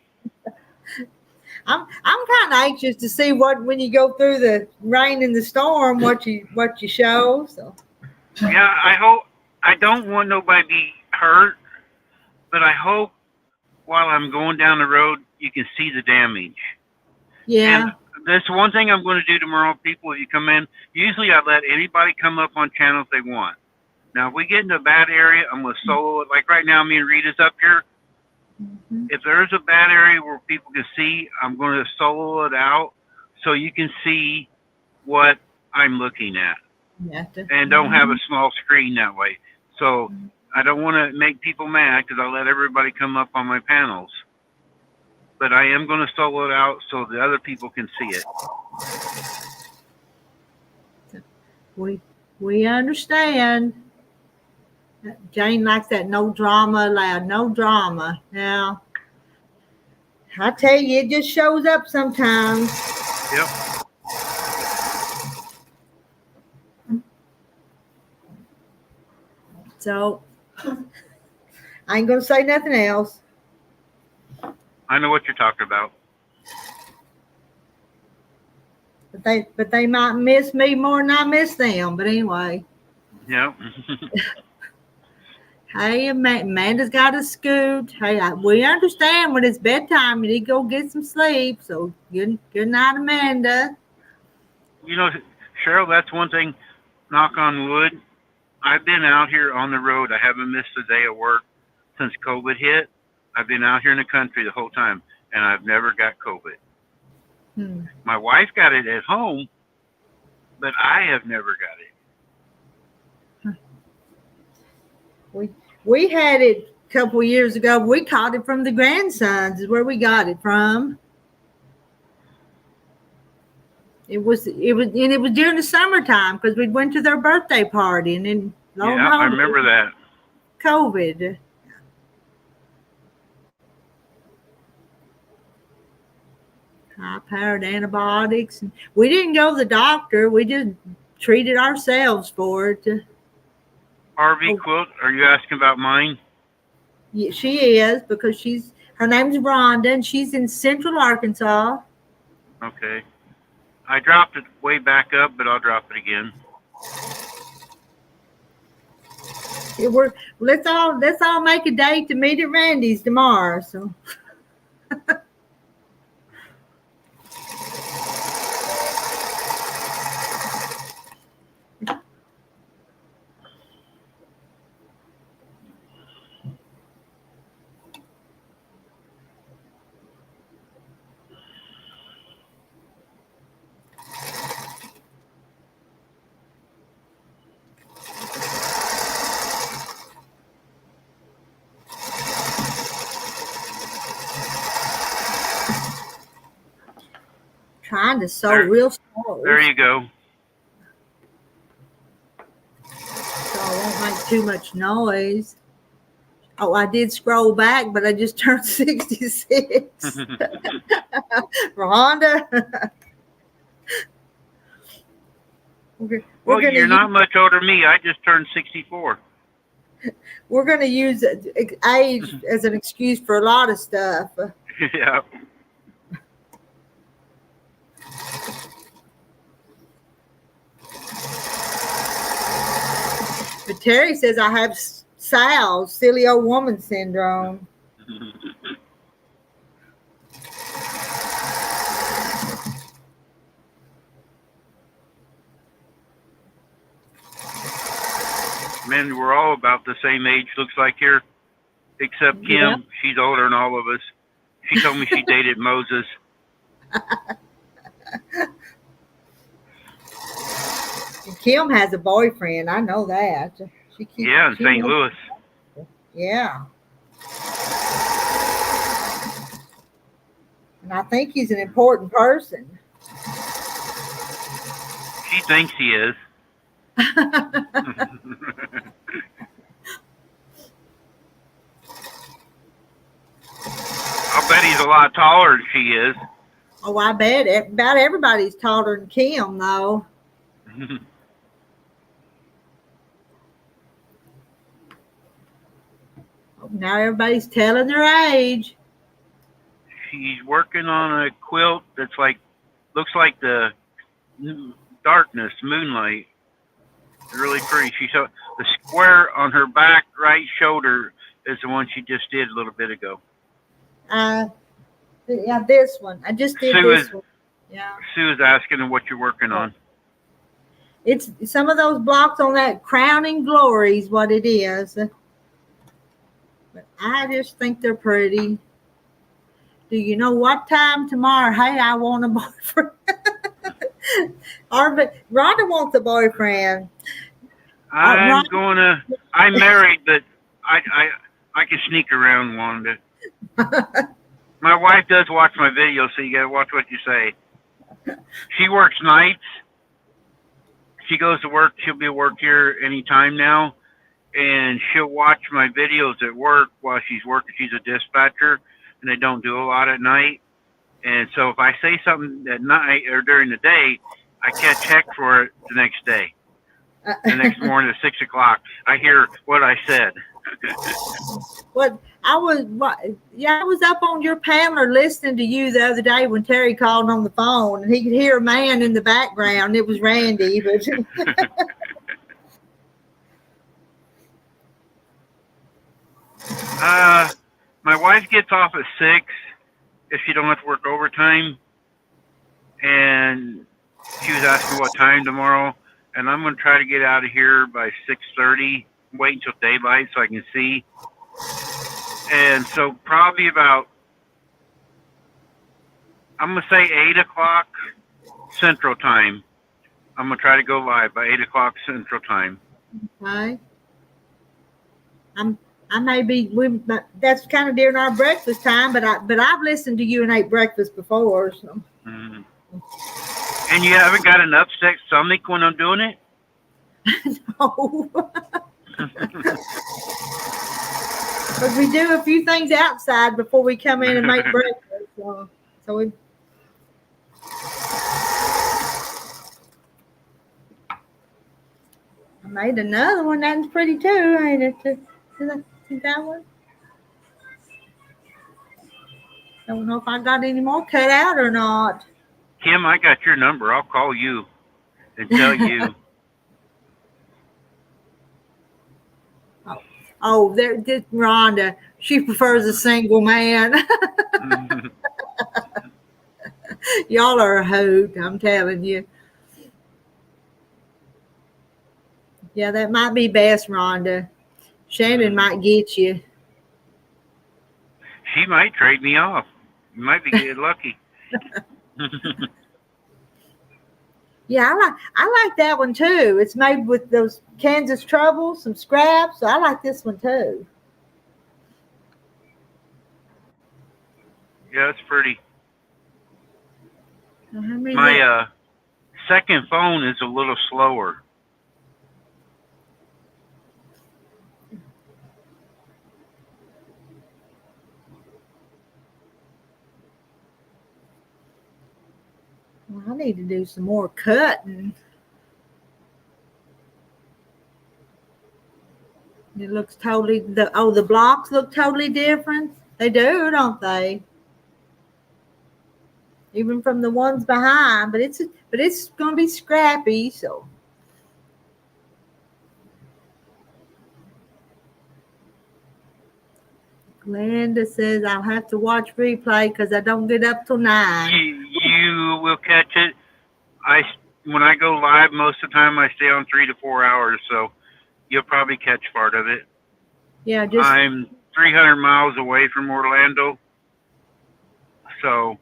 I'm kind of anxious to see when you go through the rain and the storm, what you show. So. Yeah, I don't want nobody to be hurt, but I hope while I'm going down the road, you can see the damage. Yeah. And that's one thing I'm going to do tomorrow, people. If you come in, usually I let anybody come up on channels they want. Now, if we get into a bad area, I'm going to solo it. Like right now, me and Rita's up here. Mm-hmm. If there's a bad area where people can see, I'm going to solo it out so you can see what I'm looking at. And don't have a small screen that way. So I don't want to make people mad because I let everybody come up on my panels. But I am going to solo it out so the other people can see it. We understand. Jane likes that no drama allowed, no drama. Now, I tell you, it just shows up sometimes. Yep. So, I ain't going to say nothing else. I know what you're talking about. But they might miss me more than I miss them. But anyway. Yep. Hey, Amanda's got a scoot. Hey, we understand when it's bedtime, you need to go get some sleep. So good night, Amanda. You know, Cheryl, that's one thing, knock on wood. I've been out here on the road. I haven't missed a day of work since COVID hit. I've been out here in the country the whole time, and I've never got COVID. My wife got it at home, but I have never got it. We had it a couple of years ago. We caught it from the grandsons is where we got it from. It was during the summertime because we went to their birthday party and then I remember that. COVID. High-powered antibiotics. And we didn't go to the doctor. We just treated ourselves for it. RV Quilt, are you asking about mine? Yeah, she is because her name's Rhonda and she's in Central Arkansas. Okay. I dropped it way back up, but I'll drop it again. Let's all make a date to meet at Randy's tomorrow. So. Trying to sew real slow. There you go. So I won't make too much noise. Oh, I did scroll back, but I just turned 66. Rhonda. Well, you're not much older than me. I just turned 64. We're going to use age as an excuse for a lot of stuff. Yeah. But Terry says I have SALS, silly old woman syndrome. Man, we're all about the same age, looks like here, except Kim. Yeah. She's older than all of us. She told me she dated Moses. And Kim has a boyfriend. I know that. In St. Louis. Yeah. And I think he's an important person. She thinks he is. I'll bet he's a lot taller than she is. Oh, I bet. About everybody's taller than Kim, though. Now everybody's telling their age. She's working on a quilt that's looks like the darkness, moonlight. Really pretty. She showed the square on her back right shoulder is the one she just did a little bit ago. Yeah, this one. I just did this one. Yeah. Sue is asking what you're working on. It's some of those blocks on that crowning glory is what it is. But I just think they're pretty. Do you know what time tomorrow? Hey, I want a boyfriend. Rhonda wants a boyfriend. I'm married, but I can sneak around one bit. My wife does watch my videos, so you gotta watch what you say. She works nights. She goes to work. She'll be at work here anytime now, and she'll watch my videos at work while she's working. She's a dispatcher, and they don't do a lot at night. And so if I say something at night or during the day, I can't check for it the next day. The next morning at 6 o'clock, I hear what I said. I was up on your panel listening to you the other day when Terry called on the phone, and he could hear a man in the background. It was Randy, but my wife gets off at 6 if she don't have to work overtime, and she was asking what time tomorrow, and I'm going to try to get out of here by 6:30. Wait until daylight so I can see. And so probably about, I'm going to say 8 o'clock Central Time. I'm going to try to go live by 8 o'clock Central Time. Okay. I may be, that's kind of during our breakfast time, but I've listened to you and ate breakfast before. So. Mm-hmm. And you haven't got an upset stomach when I'm doing it? No. But we do a few things outside before we come in and make breakfast. So we. I made another one. That's pretty too, ain't it? See that one? Don't know if I got any more cut out or not. Kim, I got your number. I'll call you and tell you. Oh, there's Rhonda. She prefers a single man. Y'all are a hoot, I'm telling you. Yeah, that might be best, Rhonda. Shannon might get you. She might trade me off. You might be getting lucky. Yeah, I like that one too. It's made with those Kansas Troubles, some scraps. So I like this one too. Yeah, it's pretty. My second phone is a little slower. Well, I need to do some more cutting. It looks totally, the blocks look totally different. They do, don't they? Even from the ones behind, but it's going to be scrappy, so. Glenda says I'll have to watch replay because I don't get up till 9. You will catch it. When I go live, most of the time I stay on 3 to 4 hours, so you'll probably catch part of it. Yeah, I'm 300 miles away from Orlando, so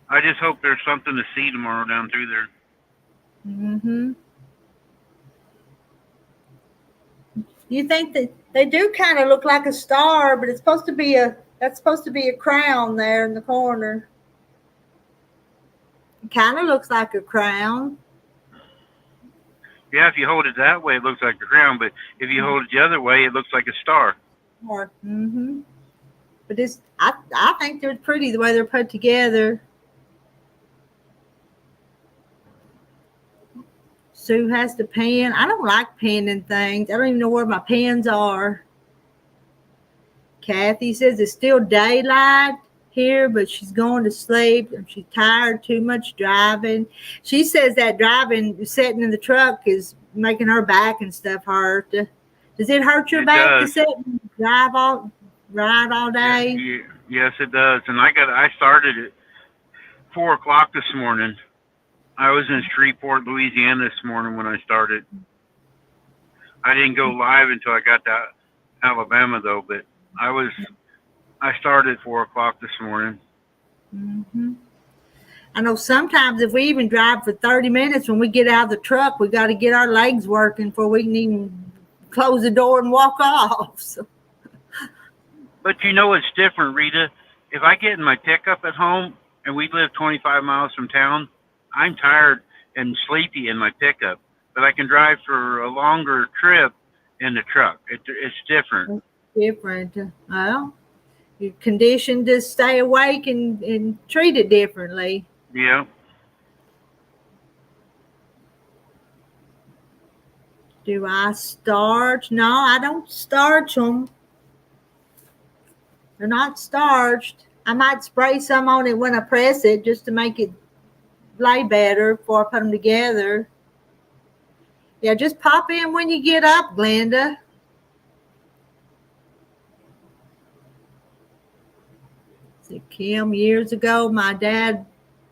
I just hope there's something to see tomorrow down through there. Mm-hmm. You think that they do kind of look like a star, but that's supposed to be a crown there in the corner. It kind of looks like a crown. Yeah, if you hold it that way, it looks like a crown, but if you hold it the other way, it looks like a star. Mm-hmm. But I think they're pretty the way they're put together. Sue has to pen. I don't like penning things. I don't even know where my pens are. Kathy says it's still daylight here, but she's going to sleep. And she's tired, too much driving. She says that driving, sitting in the truck, is making her back and stuff hurt. Does it hurt your back to sit and ride all day? Yes, it does. And I started at 4:00 this morning. I was in Shreveport, Louisiana this morning when I started. I didn't go live until I got to Alabama though, but I started at 4:00 this morning. Mm-hmm. I know sometimes if we even drive for 30 minutes, when we get out of the truck, we got to get our legs working before we can even close the door and walk off. So. But you know it's different, Rita. If I get in my pickup at home and we live 25 miles from town, I'm tired and sleepy in my pickup. But I can drive for a longer trip in the truck. It's different. It's different. Well, you're conditioned to stay awake and treat it differently. Yeah. Do I starch? No, I don't starch them. They're not starched. I might spray some on it when I press it just to make it lay better before I put them together. Yeah, just pop in when you get up, Glenda. See, Kim, years ago, my dad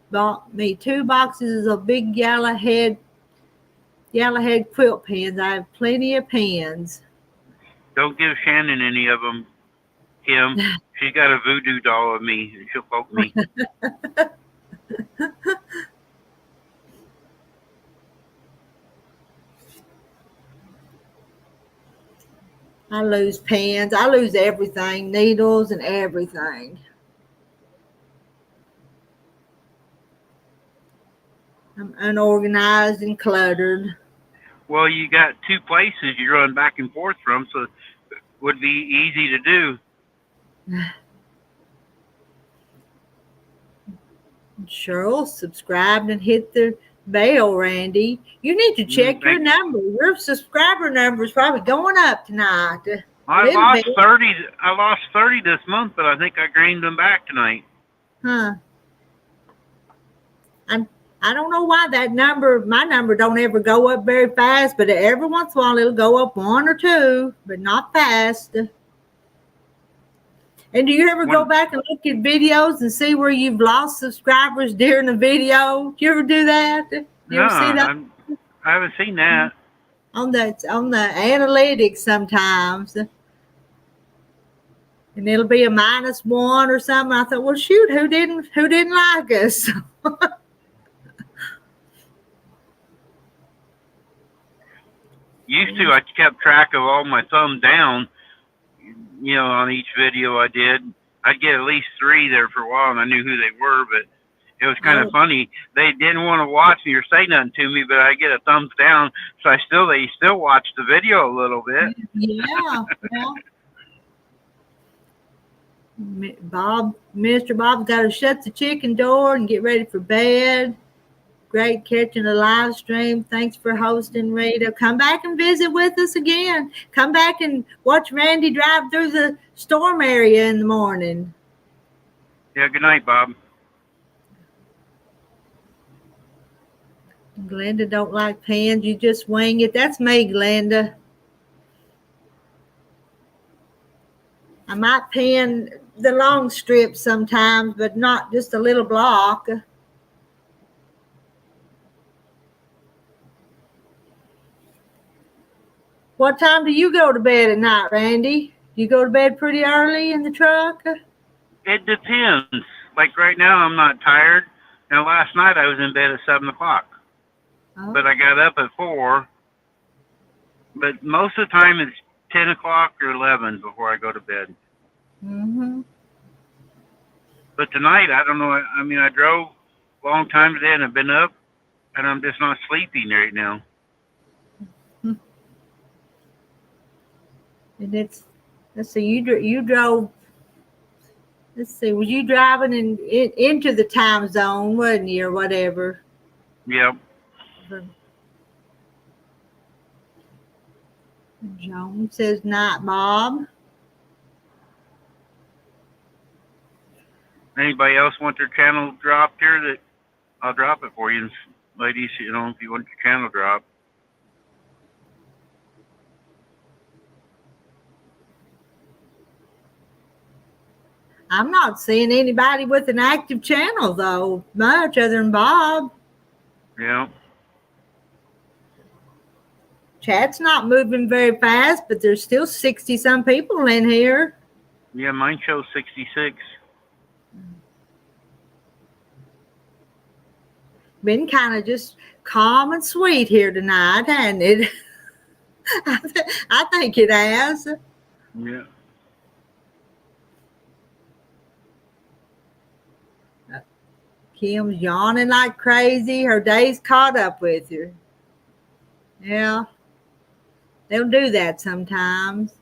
bought me 2 boxes of big yellowhead quilt pens. I have plenty of pens. Don't give Shannon any of them, Kim. She's got a voodoo doll of me. She'll poke me. I lose pens. I lose everything, needles and everything. I'm unorganized and cluttered. Well, you got 2 places you run back and forth from, so it would be easy to do. Cheryl subscribed and hit the bell, Randy. You need to check your number. Your subscriber number is probably going up tonight. I lost 30. I lost 30 this month, but I think I gained them back tonight. Huh. I don't know why my number don't ever go up very fast, but every once in a while it'll go up 1 or 2, but not fast. And do you ever go back and look at videos and see where you've lost subscribers during the video? Do you ever do that? You ever see that? I haven't seen that. On the analytics sometimes. And it'll be a -1 or something. I thought, well, shoot, who didn't like us? Used to, I kept track of all my thumb down, on each video I did. I'd get at least 3 there for a while, and I knew who they were, but it was kind of funny. They didn't want to watch me or say nothing to me, but I get a thumbs down, so they still watch the video a little bit. Yeah. Mr. Bob's got to shut the chicken door and get ready for bed. Great catching a live stream. Thanks for hosting, Rita. Come back and visit with us again. Come back and watch Randy drive through the storm area in the morning. Yeah, good night, Bob. Glenda don't like pens. You just wing it. That's me, Glenda. I might pen the long strips sometimes, but not just a little block. What time do you go to bed at night, Randy? Do you go to bed pretty early in the truck? It depends. Like right now, I'm not tired. Now, last night I was in bed at 7 o'clock. Oh. But I got up at 4. But most of the time it's 10 o'clock or 11 before I go to bed. Mm-hmm. But tonight, I don't know. I mean, I drove a long time today and I've been up, and I'm just not sleeping right now. And let's see, you drove. Let's see, was you driving into the time zone, wasn't you, or whatever? Yep. Joan says night, Bob. Anybody else want their channel dropped here? That I'll drop it for you, ladies. If you want your channel dropped. I'm not seeing anybody with an active channel, though, much other than Bob. Yeah. Chat's not moving very fast, but there's still 60-some people in here. Yeah, mine shows 66. Been kind of just calm and sweet here tonight, hasn't it? I think it has. Yeah. Kim's yawning like crazy. Her day's caught up with her. Yeah. They'll do that sometimes.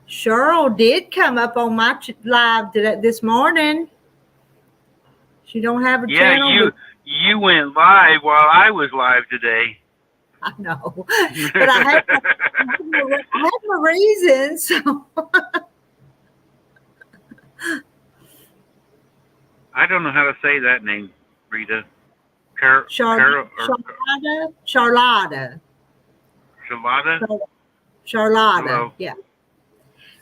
Cheryl did come up on my live this morning. She don't have a channel. Yeah, you went live while I was live today. I know, but I had my reasons. So. I don't know how to say that name, Rita. Charlotta. Charlotta? Charlotta. Yeah.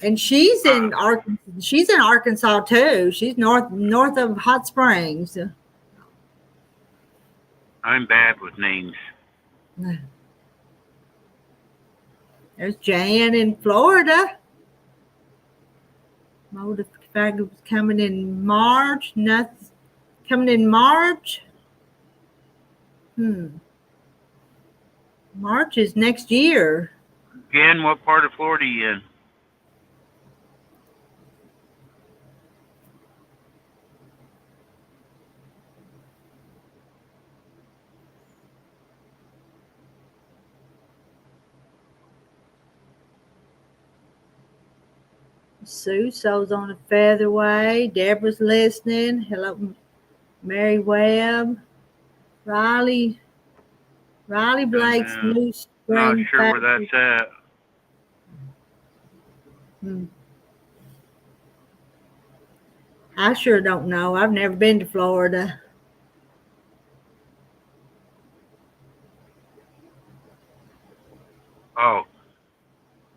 And she's in Arkansas. She's in Arkansas too. She's north of Hot Springs. I'm bad with names. There's Jan in Florida. Motive fact was coming in March. Nothing coming in March. March is next year. Jan, what part of Florida are you in? Sue sews on a featherway. Deborah's listening. Hello, Mary Webb. Riley Blake's new spring. Not sure where that's at. I sure don't know. I've never been to Florida. Oh,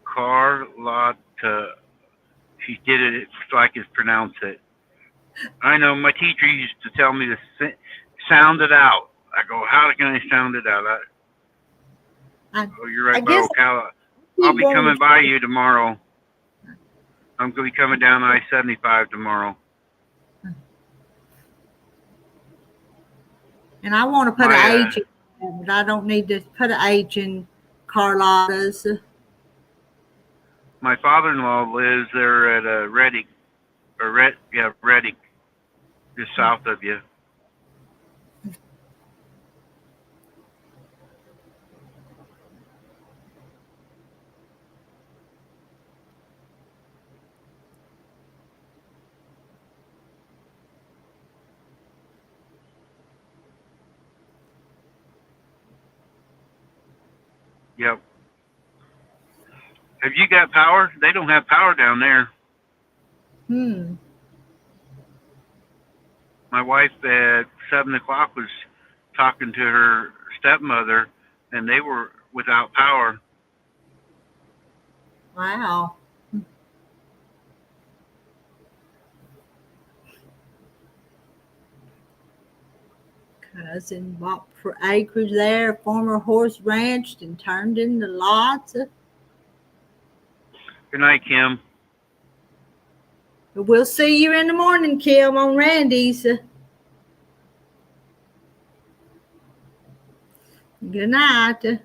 Carlotta. She did it so I could pronounce it. I know my teacher used to tell me to sound it out. I go, how can I sound it out? Oh, you're right, Ocala. I'll be coming by you tomorrow. I'm going to be coming down I-75 tomorrow. And I want to put an H in there, but I don't need to put an H in Carlotta's. My father-in-law lives there at Reddick, Reddick, just south of you. Yep. Have you got power? They don't have power down there. My wife at 7 o'clock was talking to her stepmother, and they were without power. Wow. Cousin bought for acreage there, former horse ranched and turned into lots. Good night, Kim. We'll see you in the morning, Kim, on Randy's. Good night.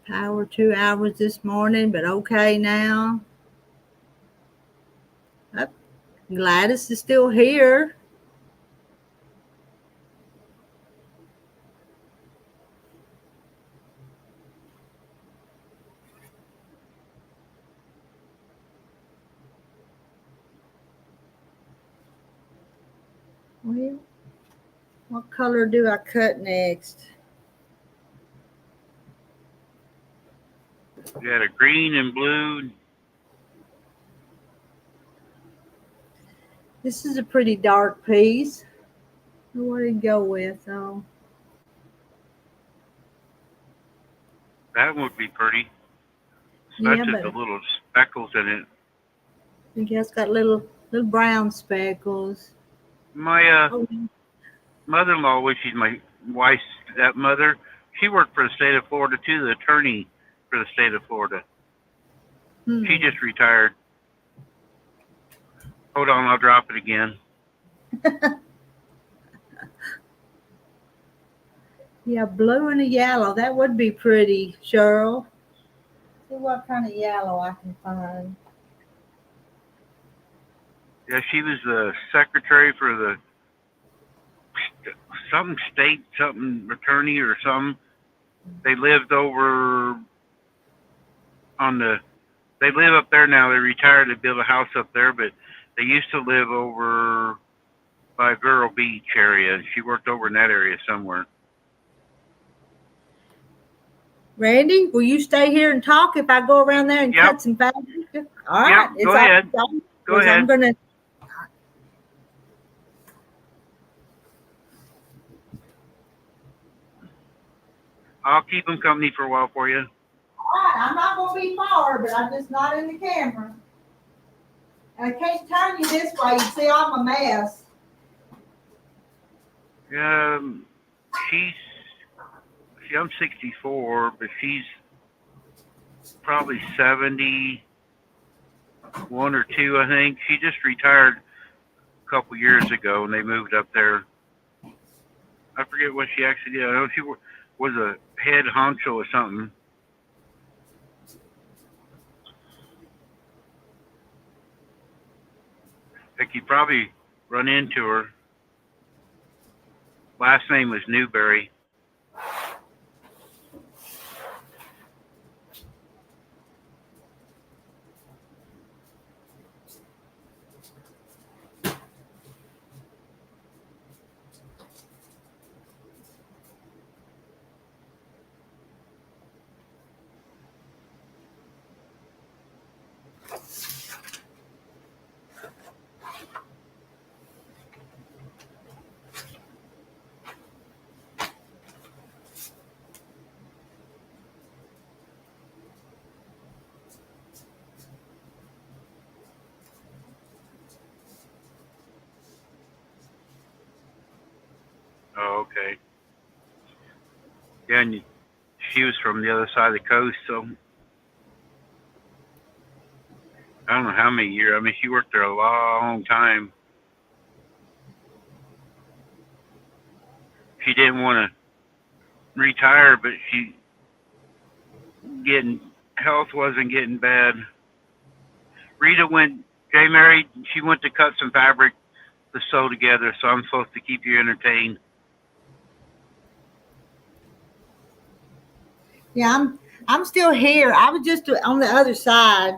Power 2 hours this morning, but okay now. Gladys is still here. Well, what color do I cut next? We had a green and blue. This is a pretty dark piece. What did it go with? Oh, That would be pretty. yeah, Especially but the little speckles in it. I guess got little brown speckles. My Oh, mother-in-law, which is my wife's stepmother, she worked for the state of Florida too, the attorney for the state of Florida. She just retired. Hold on, I'll drop it again. Yeah, blue and a yellow. That would be pretty, Cheryl. See what kind of yellow I can find. Yeah, she was the secretary for the some state, something attorney or something. They lived over on the. They live up there now. They retired. They built a house up there, but they used to live over by Vero Beach area. She worked over in that area somewhere. Randy, will you stay here and talk if I go around there and cut some fabric? All right. Yep, go ahead. Go ahead. I'm gonna. I'll keep them company for a while for you. All right, I'm not gonna be far, but I'm just not in the camera. And I can't turn you this way. You see I'm a mess. I'm 64, but she's probably 71 or 2, I think. She just retired a couple years ago, and they moved up there. I forget what she actually did. I know she was a head honcho or something. I think you probably run into her. Last name was Newberry. Oh, okay. Yeah, and she was from the other side of the coast, so I don't know how many years. I mean, she worked there a long time. She didn't want to retire, but health wasn't getting bad. Rita Jay married, she went to cut some fabric to sew together, so I'm supposed to keep you entertained. Yeah, I'm still here. I was just on the other side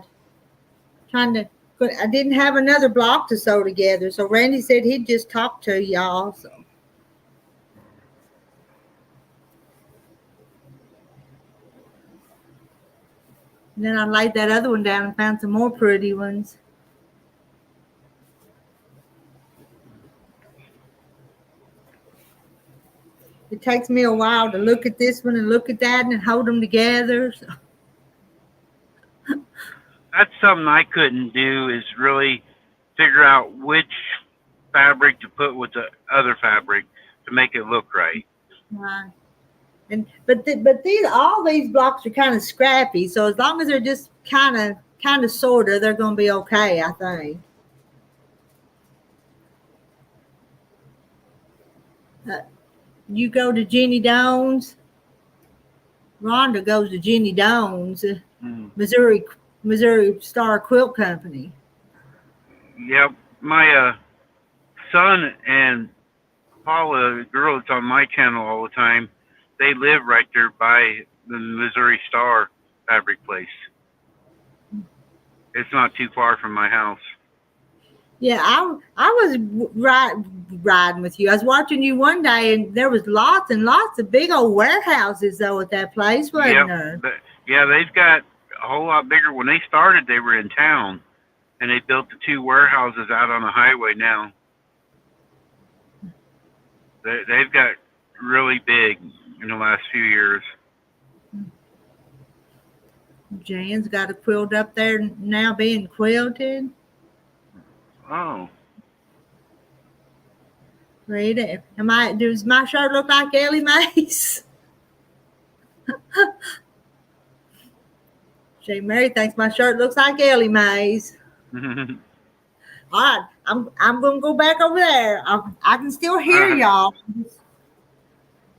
trying to. But I didn't have another block to sew together, so Randy said he'd just talk to y'all. So. And then I laid that other one down and found some more pretty ones. It takes me a while to look at this one and look at that and hold them together. So. That's something I couldn't do, is really figure out which fabric to put with the other fabric to make it look right. Right. But all these blocks are kind of scrappy, so as long as they're just kind of sort of, they're going to be okay, I think. You go to Jenny Doan's. Rhonda goes to Jenny Doan's, Missouri Star Quilt Company. Yep, my son and Paula, the girl that's on my channel all the time, they live right there by the Missouri Star fabric place. It's not too far from my house. Yeah, I was riding with you. I was watching you one day, and there was lots and lots of big old warehouses though at that place, wasn't there? Yeah, they've got a whole lot bigger. When they started, they were in town, and they built the 2 warehouses out on the highway now. They've got really big in the last few years. Jan's got a quilt up there now being quilted. Oh. Read it. Does my shirt look like Ellie Mae's? Jane Mary thinks my shirt looks like Ellie Mae's. All right, I'm gonna go back over there. I can still hear y'all.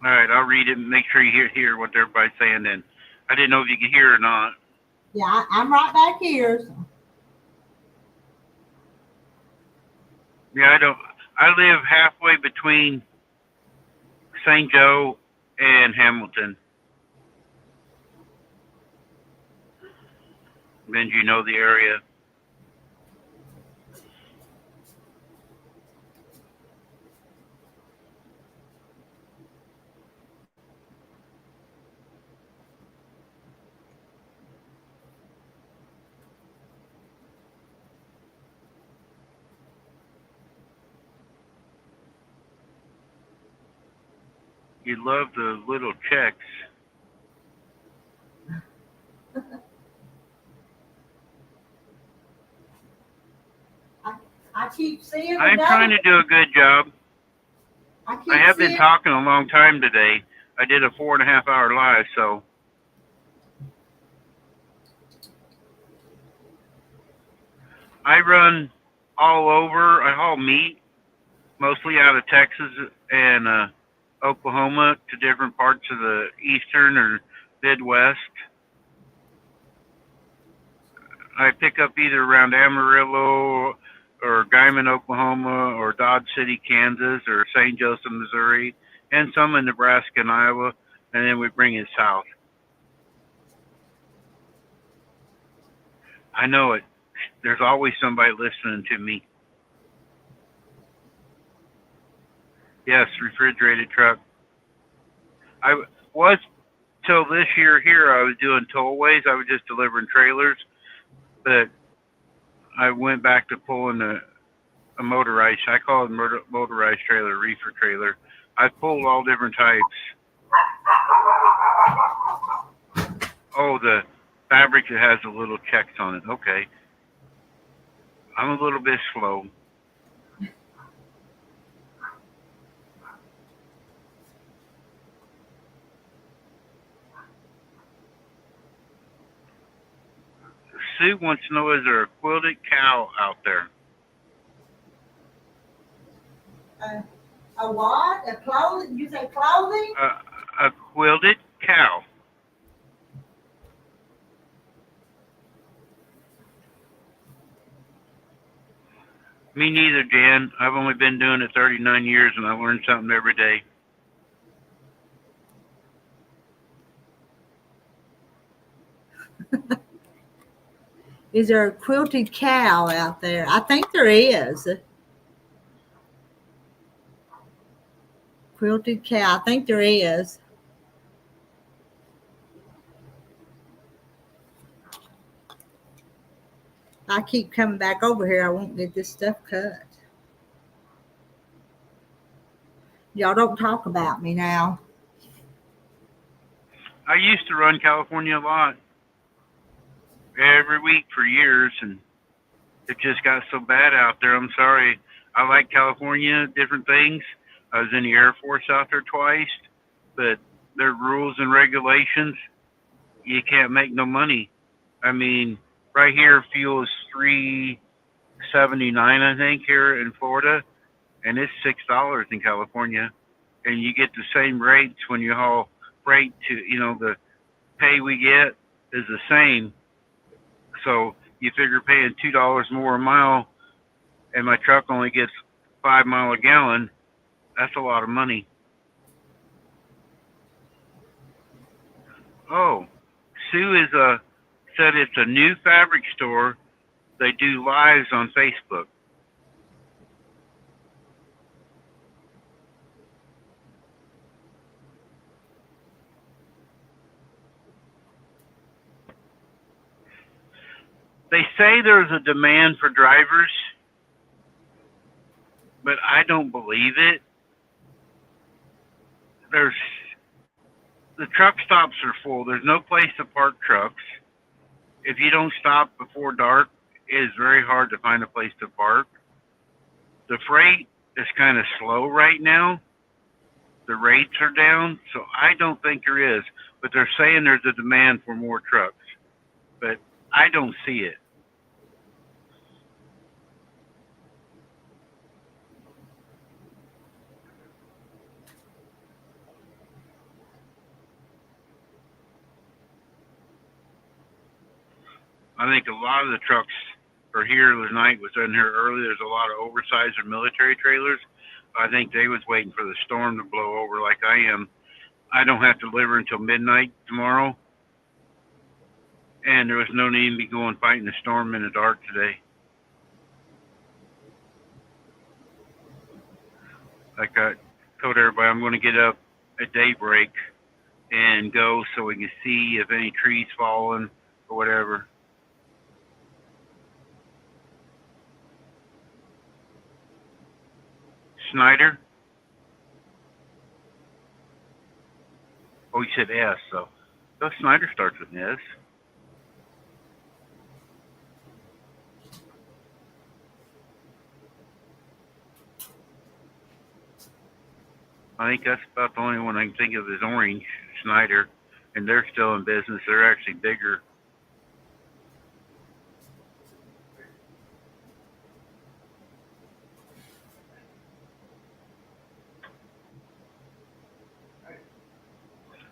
All right, I'll read it and make sure you hear what everybody's saying. Then I didn't know if you could hear or not. Yeah, I'm right back here. So. Yeah, I live halfway between St. Joe and Hamilton. Then you know the area. You love the little checks. I keep seeing. I'm trying to do a good job. I have been talking a long time today. I did a 4.5 hour live, so. I run all over. I haul meat, mostly out of Texas and Oklahoma to different parts of the eastern or Midwest. I pick up either around Amarillo or Guyman, Oklahoma, or Dodge City, Kansas, or St. Joseph, Missouri, and some in Nebraska and Iowa, and then we bring it south. I know it. There's always somebody listening to me. Yes, refrigerated truck. I was, till this year here, I was doing tollways. I was just delivering trailers, but I went back to pulling a motorized, I call it a motorized trailer, reefer trailer. I pulled all different types. Oh, the fabric that has the little checks on it. Okay. I'm a little bit slow. Sue wants to know, is there a quilted cow out there? A what? A clothing? You say clothing? A quilted cow. Me neither, Jan. I've only been doing it 39 years, and I learn something every day. Is there a quilted cow out there? I think there is. Quilted cow. I think there is. I keep coming back over here. I won't get this stuff cut. Y'all don't talk about me now. I used to run California a lot. Every week for years, and it just got so bad out there. I'm sorry. I like California, different things. I was in the Air Force out there twice, but their rules and regulations, you can't make no money. I mean, right here, fuel is $3.79, I think, here in Florida, and it's $6 in California, and you get the same rates when you haul freight to, the pay we get is the same. So you figure paying $2 more a mile, and my truck only gets 5 miles a gallon. That's a lot of money. Oh, Sue said it's a new fabric store. They do lives on Facebook. They say there's a demand for drivers, but I don't believe it. There's the truck stops are full. There's no place to park trucks. If you don't stop before dark, it is very hard to find a place to park. The freight is kind of slow right now. The rates are down, so I don't think there is. But they're saying there's a demand for more trucks, but I don't see it. I think a lot of the trucks are here tonight. Was in here early. There's a lot of oversized or military trailers. I think they was waiting for the storm to blow over like I am. I don't have to deliver until midnight tomorrow, and there was no need to be going fighting the storm in the dark today. Like I told everybody, I'm going to get up at daybreak and go so we can see if any trees falling or whatever. Snyder? Oh, you said S, so. Oh, Snyder starts with an S. I think that's about the only one I can think of is Orange, Snyder, and they're still in business. They're actually bigger.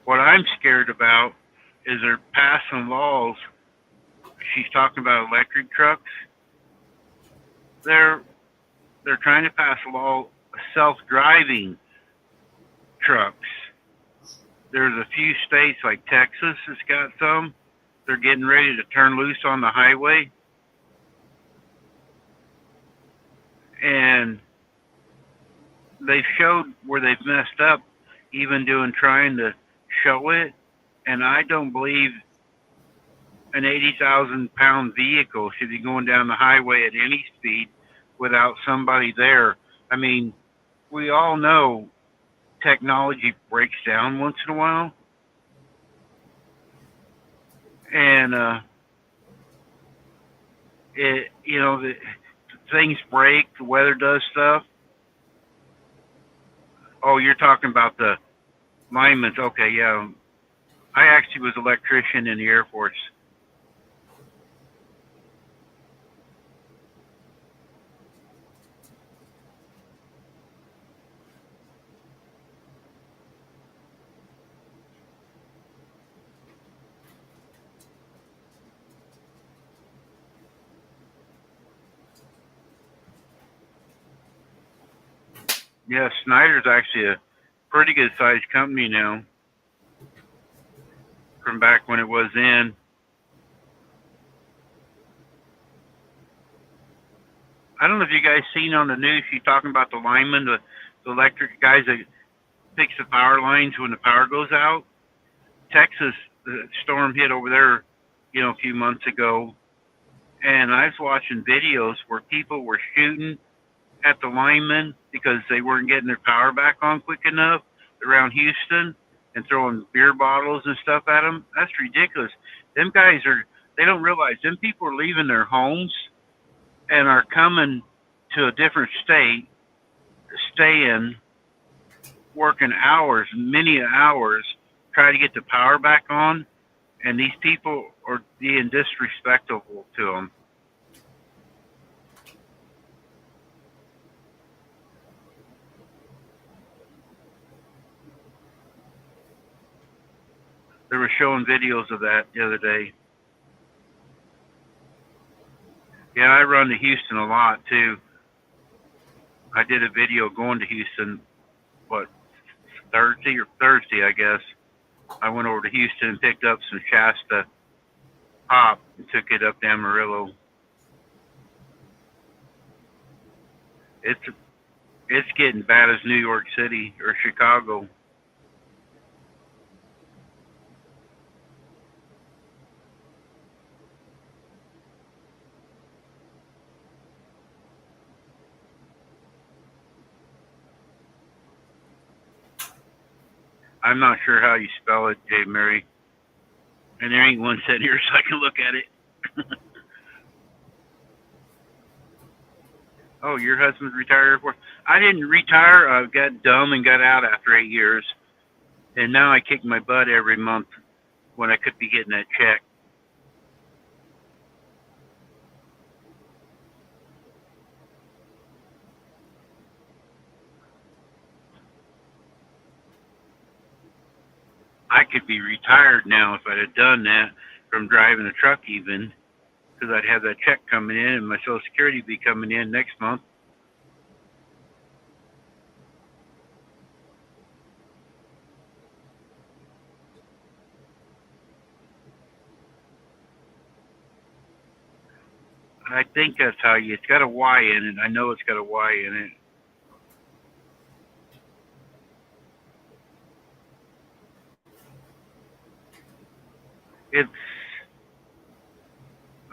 What I'm scared about is they're passing laws. She's talking about electric trucks. They're trying to pass a law, self-driving trucks. There's a few states like Texas that's got some. They're getting ready to turn loose on the highway. And they've showed where they've messed up, even trying to show it. And I don't believe an 80,000-pound vehicle should be going down the highway at any speed without somebody there. I mean, we all know technology breaks down once in a while. And things break, the weather does stuff. Oh, you're talking about the linemen. Okay, yeah. I actually was an electrician in the Air Force. Yeah, Snyder's actually a pretty good sized company now from back when it was in. I don't know if you guys seen on the news, she's talking about the linemen, the electric guys that fix the power lines when the power goes out. Texas, the storm hit over there, a few months ago. And I was watching videos where people were shooting at the linemen because they weren't getting their power back on quick enough around Houston and throwing beer bottles and stuff at them. That's ridiculous. Them guys they don't realize them people are leaving their homes and are coming to a different state, staying, working hours, many hours, try to get the power back on. And these people are being disrespectful to them. They were showing videos of that the other day. Yeah, I run to Houston a lot too. I did a video going to Houston, Thursday, I guess. I went over to Houston and picked up some Shasta pop and took it up to Amarillo. It's getting bad as New York City or Chicago. I'm not sure how you spell it, J. Mary. And there ain't one sitting here so I can look at it. Oh, your husband's retired Air Force? I didn't retire. I got dumb and got out after 8 years. And now I kick my butt every month when I could be getting that check. I could be retired now if I'd have done that from driving a truck even, because I'd have that check coming in and my Social Security would be coming in next month. I think that's how you, it's got a Y in it. I know it's got a Y in it. It's,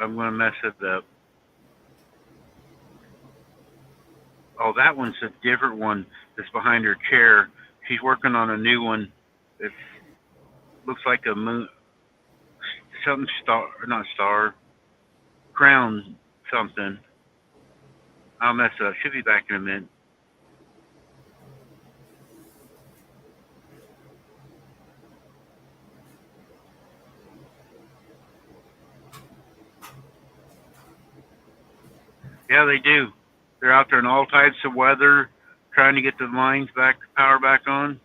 I'm going to mess it up. Oh, that one's a different one that's behind her chair. She's working on a new one. It looks like a moon, something star, not star, crown something. I'll mess it up. Should be back in a minute. Yeah, they do. They're out there in all types of weather, trying to get the lines back, power back on.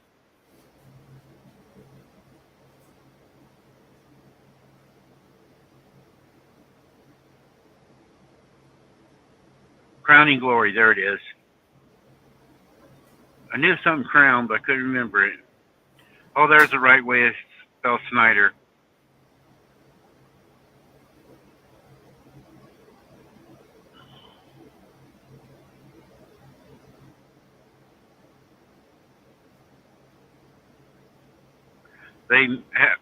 Crowning Glory, there it is. I knew something crown, but I couldn't remember it. Oh, there's the right way to spell Snyder. They have,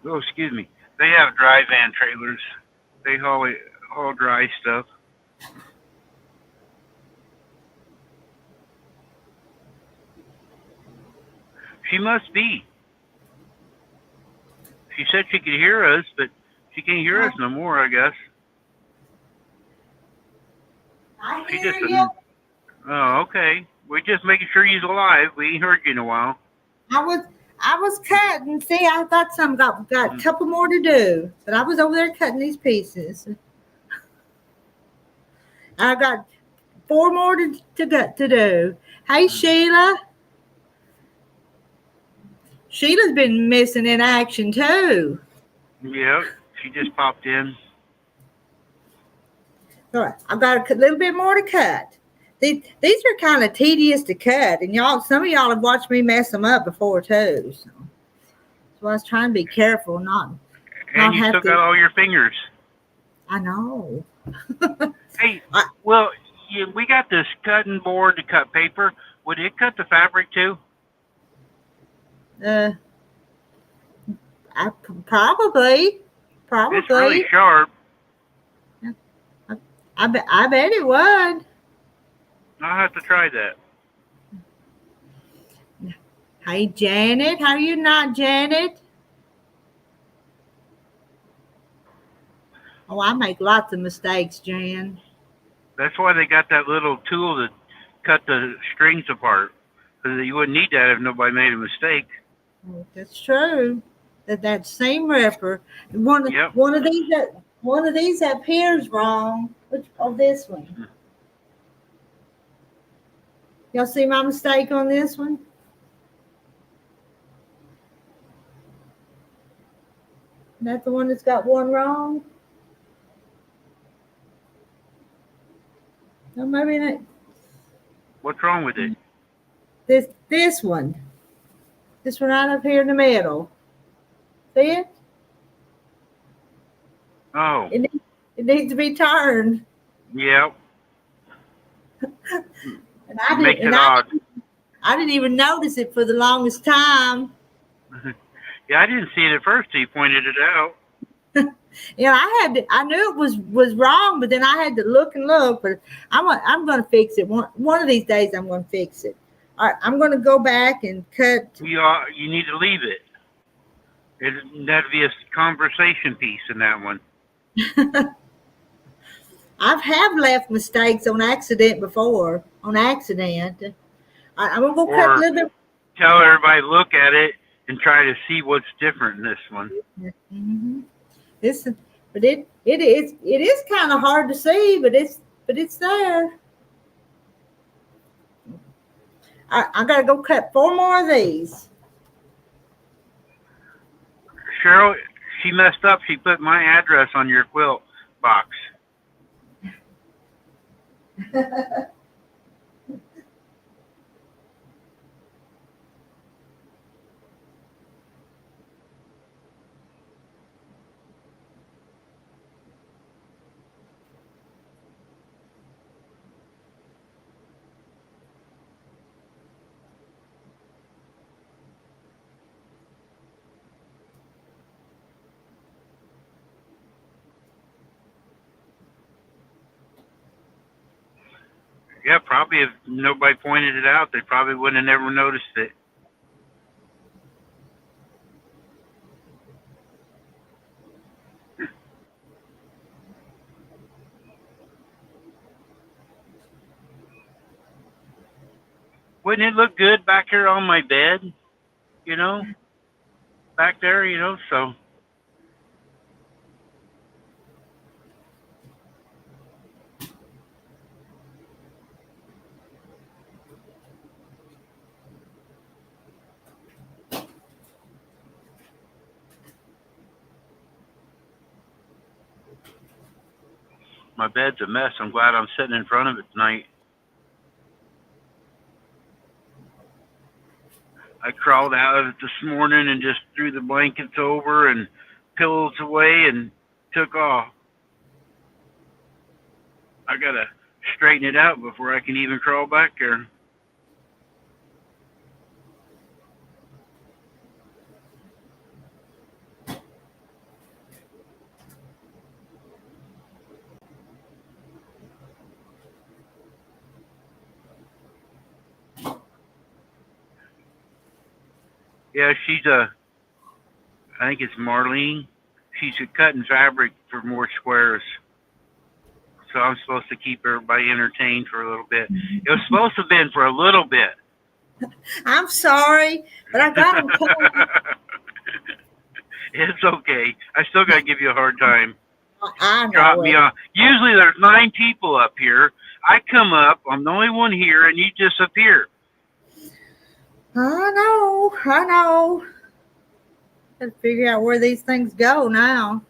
oh, excuse me, they have dry van trailers. They haul dry stuff. She must be. She said she could hear us, but she can't hear us no more, I guess. I She hear just you. Oh, okay. We're just making sure you're alive. We ain't heard you in a while. I was cutting. See, I thought some got a couple more to do, but I was over there cutting these pieces. I got 4 more to do. Hey, Sheila. Sheila's been missing in action too. Yep, she just popped in. All right, I've got a little bit more to cut. These are kind of tedious to cut, and some of y'all have watched me mess them up before too. So I was trying to be careful, not And you still got all your fingers. I know. Hey, well, we got this cutting board to cut paper. Would it cut the fabric too? Probably. It's really sharp. I bet it would. I'll have to try that. Hey, Janet, how are you not, Janet? Oh, I make lots of mistakes, Jan. That's why they got that little tool to cut the strings apart. Because you wouldn't need that if nobody made a mistake. That's true. That seam ripper. One of these up here is wrong. This one? Y'all see my mistake on this one? That the one that's got one wrong? No, maybe not. What's wrong with it? This one. This one right up here in the middle. See it? Oh. It needs to be turned. Yep. And I didn't even notice it for the longest time. Yeah, I didn't see it at first till you pointed it out. I knew it was wrong, but then I had to look and look. But I'm going to fix it. One of these days, I'm going to fix it. All right, I'm going to go back and cut. You need to leave it. That'd be a conversation piece in that one. Have left mistakes on accident before. On accident. I'm going to go cut a little bit. Tell everybody, look at it and try to see what's different in this one. Mm-hmm. But it is kind of hard to see, but it's there. I gotta go cut 4 more of these. Cheryl, she messed up. She put my address on your quilt box. Yeah, probably if nobody pointed it out, they probably wouldn't have never noticed it. Wouldn't it look good back here on my bed? You know, back there, so. My bed's a mess. I'm glad I'm sitting in front of it tonight. I crawled out of it this morning and just threw the blankets over and pillows away and took off. I gotta straighten it out before I can even crawl back there. Yeah, I think it's Marlene. She's cutting fabric for more squares. So I'm supposed to keep everybody entertained for a little bit. It was supposed to have been for a little bit. I'm sorry, but I got them covered. It's okay. I still got to give you a hard time. I know. Drop me off. Usually there's 9 people up here. I come up. I'm the only one here, and you disappear. I know. Gotta figure out where these things go now.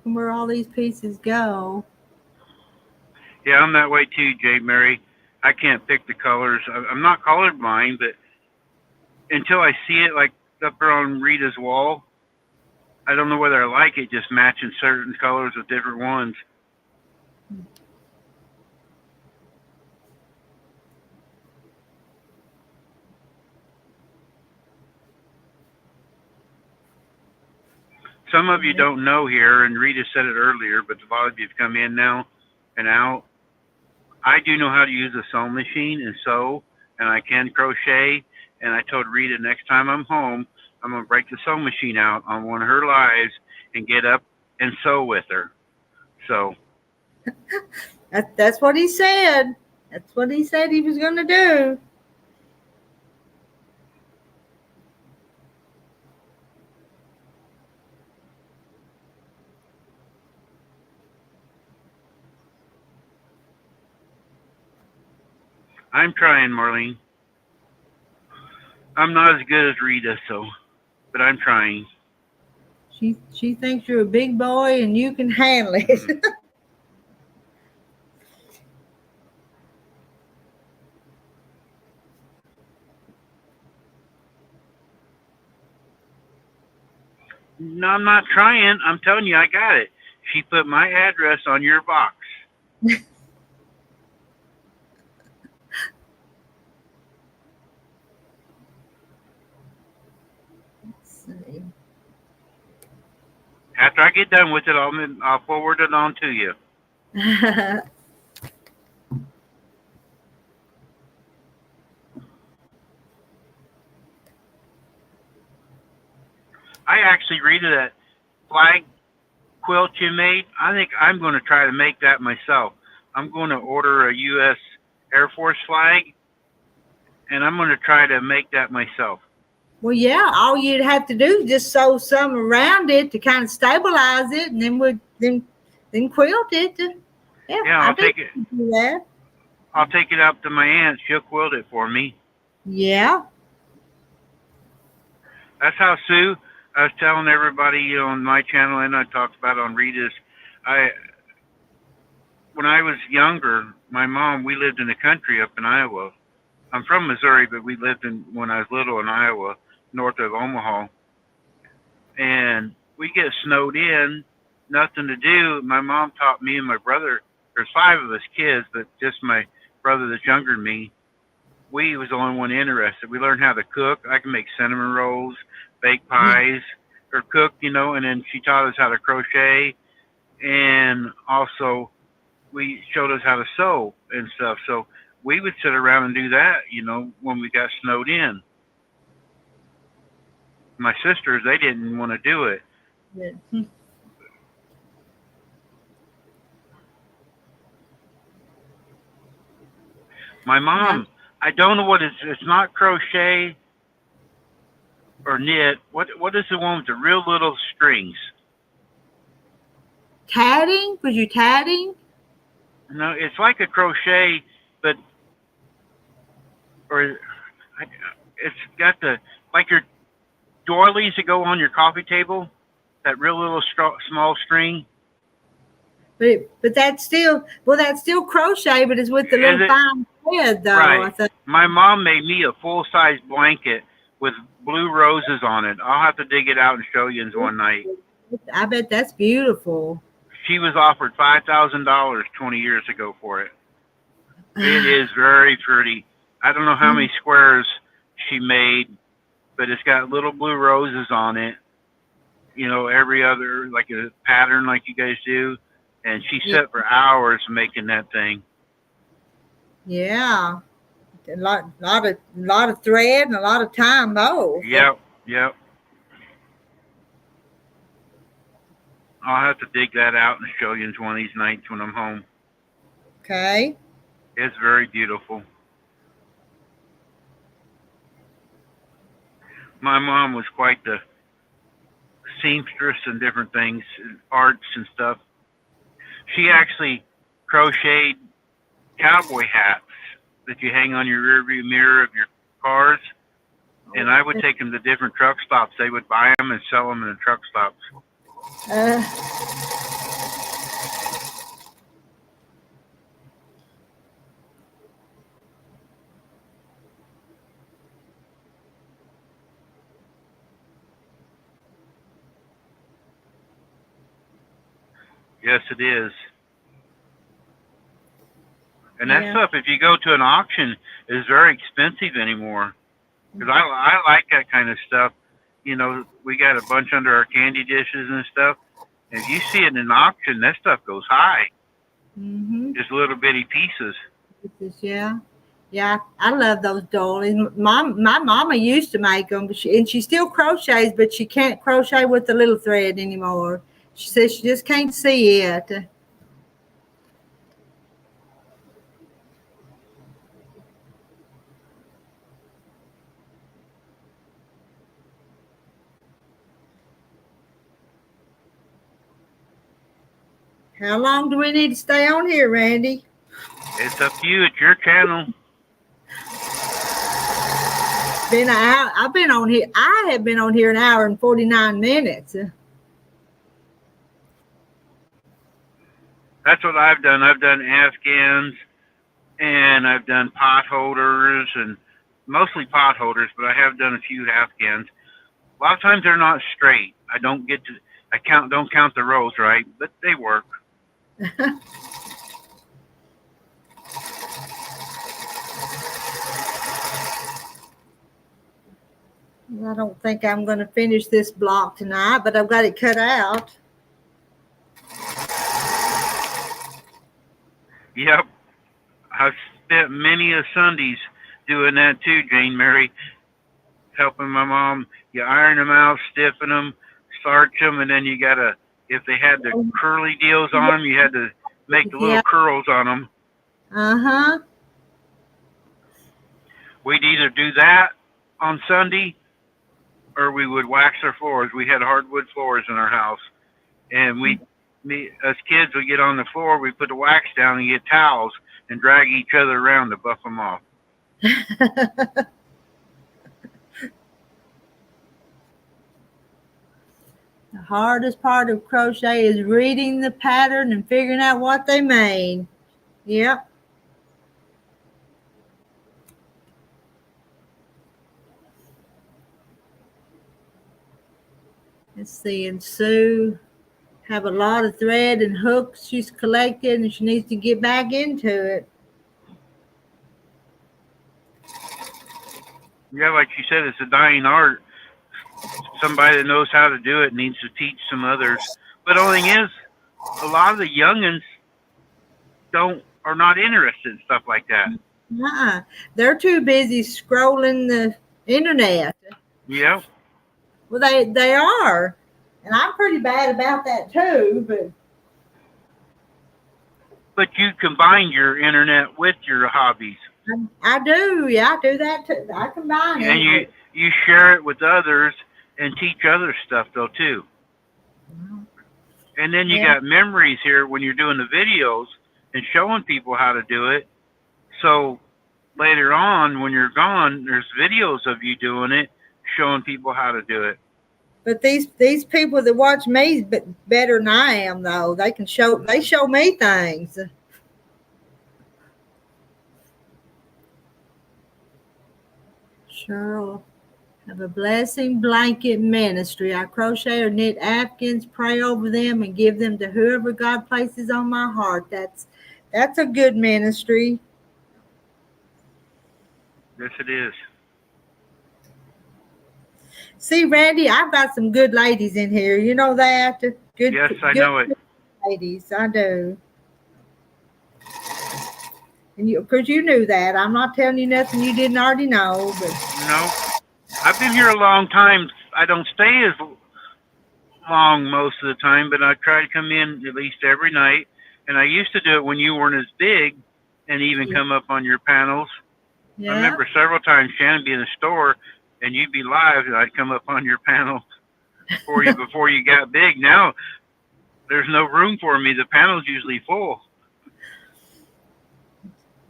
Where all these pieces go. Yeah, I'm that way too, J. Mary. I can't pick the colors. I'm not colorblind, but until I see it, like up there on Rita's wall, I don't know whether I like it just matching certain colors with different ones. Some of you don't know here, and Rita said it earlier, but a lot of you have come in now and out. I do know how to use a sewing machine and sew, and I can crochet. And I told Rita next time I'm home, I'm going to break the sewing machine out on one of her lives and get up and sew with her. So. That's what he said. That's what he said he was going to do. I'm trying, Marlene. I'm not as good as Rita, but I'm trying. She thinks you're a big boy and you can handle it. Mm-hmm. No, I'm not trying. I'm telling you, I got it. She put my address on your box. After I get done with it, I'll forward it on to you. I actually read that flag quilt you made. I think I'm going to try to make that myself. I'm going to order a U.S. Air Force flag, and I'm going to try to make that myself. Well, yeah, all you'd have to do is just sew some around it to kind of stabilize it, and then quilt it. Yeah, I'll take it. Do that. I'll take it up to my aunt. She'll quilt it for me. Yeah. That's how Sue. I was telling everybody on my channel, and I talked about it on Rita's. When I was younger, my mom, we lived in the country up in Iowa. I'm from Missouri, but we lived when I was little in Iowa, north of Omaha. And we get snowed in, nothing to do. My mom taught me and my brother, there's 5 of us kids, but just my brother that's younger than me, we was the only one interested. We learned how to cook. I can make cinnamon rolls, bake pies, or cook, and then she taught us how to crochet. And also, we showed us how to sew and stuff. So we would sit around and do that, when we got snowed in. My sisters, they didn't want to do it. Yeah. My mom, I don't know what it's not crochet or knit. What is the one with the real little strings? Tatting? Was you tatting? No, it's like a crochet, but it's got like your doilies that go on your coffee table, that real little small string. But that's still crochet, but it's with the little fine thread, though. Right. My mom made me a full-size blanket with blue roses on it. I'll have to dig it out and show you one night. I bet that's beautiful. She was offered $5,000 20 years ago for it. It is very pretty. I don't know how many squares she made, but it's got little blue roses on it. Every other, like a pattern like you guys do. And she sat for hours making that thing. Yeah. A lot of thread and a lot of time, though. Yep. I'll have to dig that out and show you one of these nights when I'm home. Okay. It's very beautiful. My mom was quite the seamstress and different things, arts and stuff. She actually crocheted cowboy hats that you hang on your rearview mirror of your cars. And I would take them to different truck stops. They would buy them and sell them in the truck stops. Yes, it is. And that stuff, if you go to an auction, is very expensive anymore. Because I like that kind of stuff. We got a bunch under our candy dishes and stuff. And if you see it in an auction, that stuff goes high. Mm-hmm. Just little bitty pieces. Yeah. Yeah, I love those doilies. My mama used to make them, and she still crochets, but she can't crochet with the little thread anymore. She says she just can't see it. How long do we need to stay on here, Randy? It's up to you. It's your channel. I've been on here. I have been on here an hour and 49 minutes. That's what I've done. I've done Afghans, and I've done pot holders, and mostly pot holders, but I have done a few Afghans. A lot of times they're not straight. Don't count the rows right, but they work. I don't think I'm going to finish this block tonight, but I've got it cut out. Yep. I've spent many a Sundays doing that too, Jane Mary. helping my mom. You iron them out, stiffen them, starch them, and then you gotta, if they had the curly deals on them, you had to make the little curls on them. Uh-huh. We'd either do that on Sunday, or we would wax our floors. We had hardwood floors in our house, and us kids would get on the floor. We put the wax down and get towels and drag each other around to buff them off. The hardest part of crochet is reading the pattern and figuring out what they made. Yep. Let's see, and Sue have a lot of thread and hooks she's collected, and she needs to get back into it. Yeah, like you said, it's a dying art. Somebody that knows how to do it needs to teach some others. But the only thing is, a lot of the youngins are not interested in stuff like that. They're too busy scrolling the internet. Yeah. Well, they are, and I'm pretty bad about that too. But you combine your internet with your hobbies. I do. Yeah, I do that too. I combine it. And you share it with others and teach others stuff though too. And then you got memories here when you're doing the videos and showing people how to do it. So later on, when you're gone, there's videos of you doing it, showing people how to do it. But these people that watch me better than I am, though. They show me things. Cheryl, have a blessing blanket ministry. I crochet or knit afghans, pray over them, and give them to whoever God places on my heart. That's a good ministry. Yes, it is. See, Randy, I've got some good ladies in here. You know that? Yes, I know it. Ladies, I do. And because you knew that. I'm not telling you nothing you didn't already know. But no, I've been here a long time. I don't stay as long most of the time, but I try to come in at least every night. And I used to do it when you weren't as big and even come up on your panels. Yeah. I remember several times Shannon be in the store and you'd be live and I'd come up on your panel before you got big. Now there's no room for me. The panel's usually full.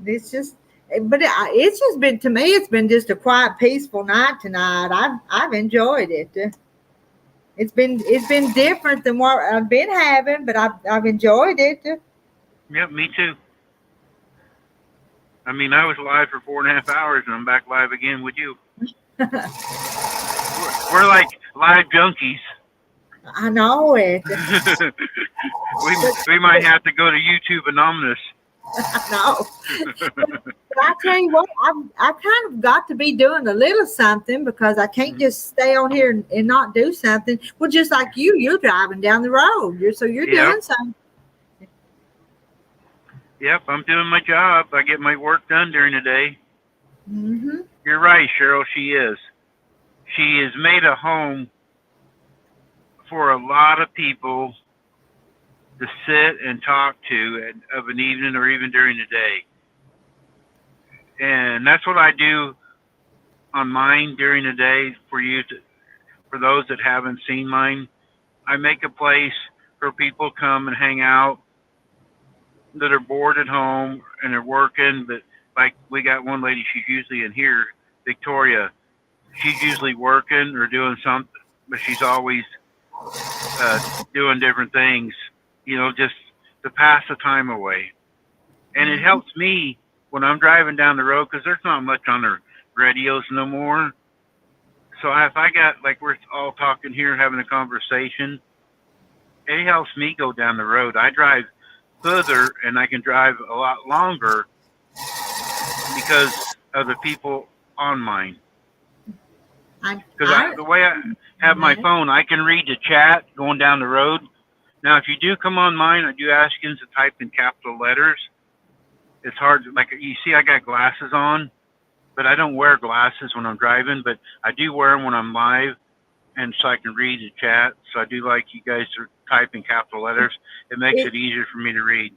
It's just been, to me, it's been just a quiet, peaceful night tonight. I've enjoyed it. It's been different than what I've been having, but I've enjoyed it. Yep, me too. I mean, I was live for 4.5 hours and I'm back live again with you. We're like live junkies. I know it. we might have to go to YouTube Anonymous. No. But I tell you what, I kind of got to be doing a little something because I can't just stay on here and not do something. Well, just like you're driving down the road. You're doing something. Yep, I'm doing my job. I get my work done during the day. Mm-hmm. You're right, Cheryl. She is. She has made a home for a lot of people to sit and talk to of an evening or even during the day. And that's what I do on mine during the day for those that haven't seen mine. I make a place where people come and hang out that are bored at home and they're working, but like we got one lady, she's usually in here, Victoria. She's usually working or doing something, but she's always doing different things, just to pass the time away. And it helps me when I'm driving down the road because there's not much on the radios no more. So if I got, like we're all talking here, having a conversation, it helps me go down the road. I drive further and I can drive a lot longer because of the people on mine. Because the way I have my phone, I can read the chat going down the road. Now, if you do come on mine, I do ask you to type in capital letters. It's hard. Like you see, I got glasses on, but I don't wear glasses when I'm driving, but I do wear them when I'm live, and so I can read the chat. So I do like you guys to type in capital letters. It makes it easier for me to read.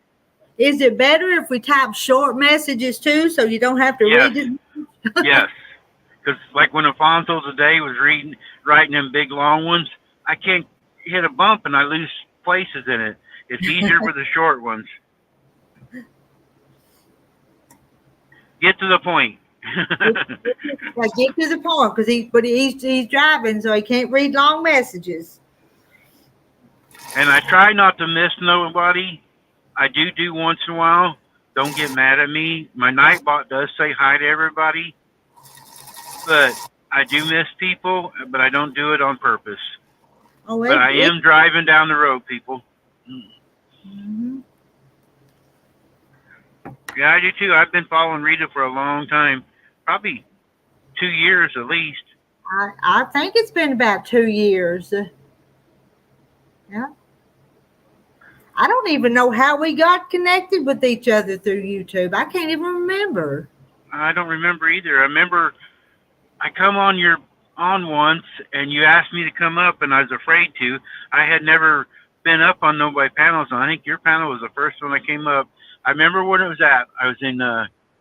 Is it better if we type short messages too, so you don't have to Yes. read it? Yes. Because like when Alfonso today was writing them big long ones, I can't hit a bump and I lose places in it. It's easier with the short ones. Get to the point. Like, get to the point, because he's driving, so he can't read long messages. And I try not to miss nobody. I do once in a while. Don't get mad at me. My Nightbot does say hi to everybody, but I do miss people, but I don't do it on purpose. Oh, but I am driving down the road, people. Mm-hmm. Yeah, I do too. I've been following Rita for a long time, probably 2 years at least. I think it's been about 2 years. Yeah. I don't even know how we got connected with each other through YouTube. I can't even remember. I don't remember either. I remember I come on once, and you asked me to come up, and I was afraid to. I had never been up on nobody panels, and I think your panel was the first one I came up. I remember when it was at. I was in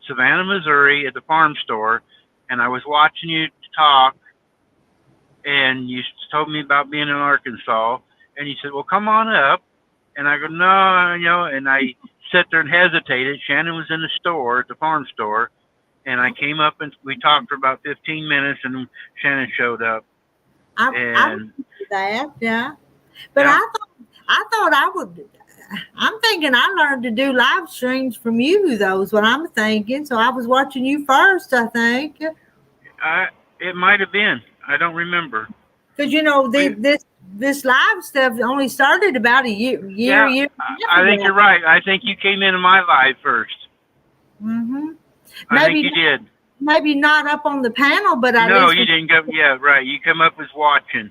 Savannah, Missouri, at the farm store, and I was watching you talk, and you told me about being in Arkansas, and you said, "Well, come on up." And I go, "No, and I sat there and hesitated. Shannon was in the store, at the farm store, and I came up and we talked for about 15 minutes, and Shannon showed up. I remember that, yeah. But yeah. I thought I would. I'm thinking I learned to do live streams from you, though, is what I'm thinking. So I was watching you first, I think. It might have been. I don't remember. Because, this live stuff only started about a year. I think you're right. I think you came into my live first. Mm-hmm. I think you did. Maybe not up on the panel, but No, you didn't go. Yeah, right. You come up as watching.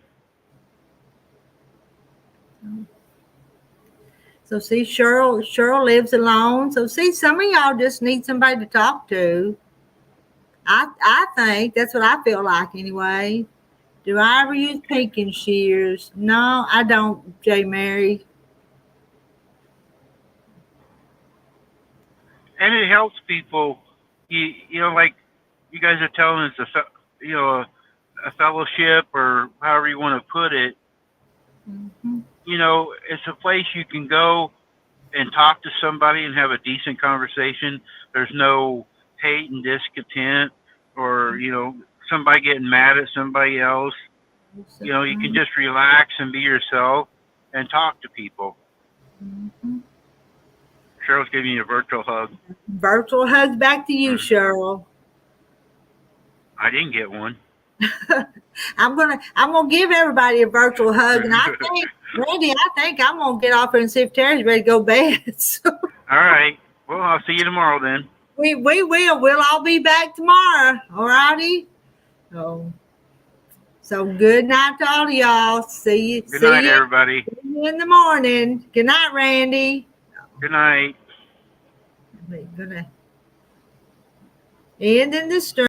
So see, Cheryl lives alone. So see, some of y'all just need somebody to talk to. I think that's what I feel like anyway. Do I ever use pinking shears? No, I don't, J. Mary. And it helps people. Like you guys are telling us, a fellowship or however you want to put it. Mm-hmm. It's a place you can go and talk to somebody and have a decent conversation. There's no hate and discontent or, somebody getting mad at somebody else. You can just relax and be yourself and talk to people. Mm-hmm. Cheryl's giving you a virtual hug. Virtual hugs back to you, Cheryl. I didn't get one. I'm gonna give everybody a virtual hug, and I think, Randy, I'm gonna get off here and see if Terry's ready to go to bed. So, all right. Well, I'll see you tomorrow then. We will. We'll all be back tomorrow. All righty. So good night to all of y'all. See you. Good night, everybody. See you in the morning. Good night, Randy. Good night. I'm gonna end in the stream.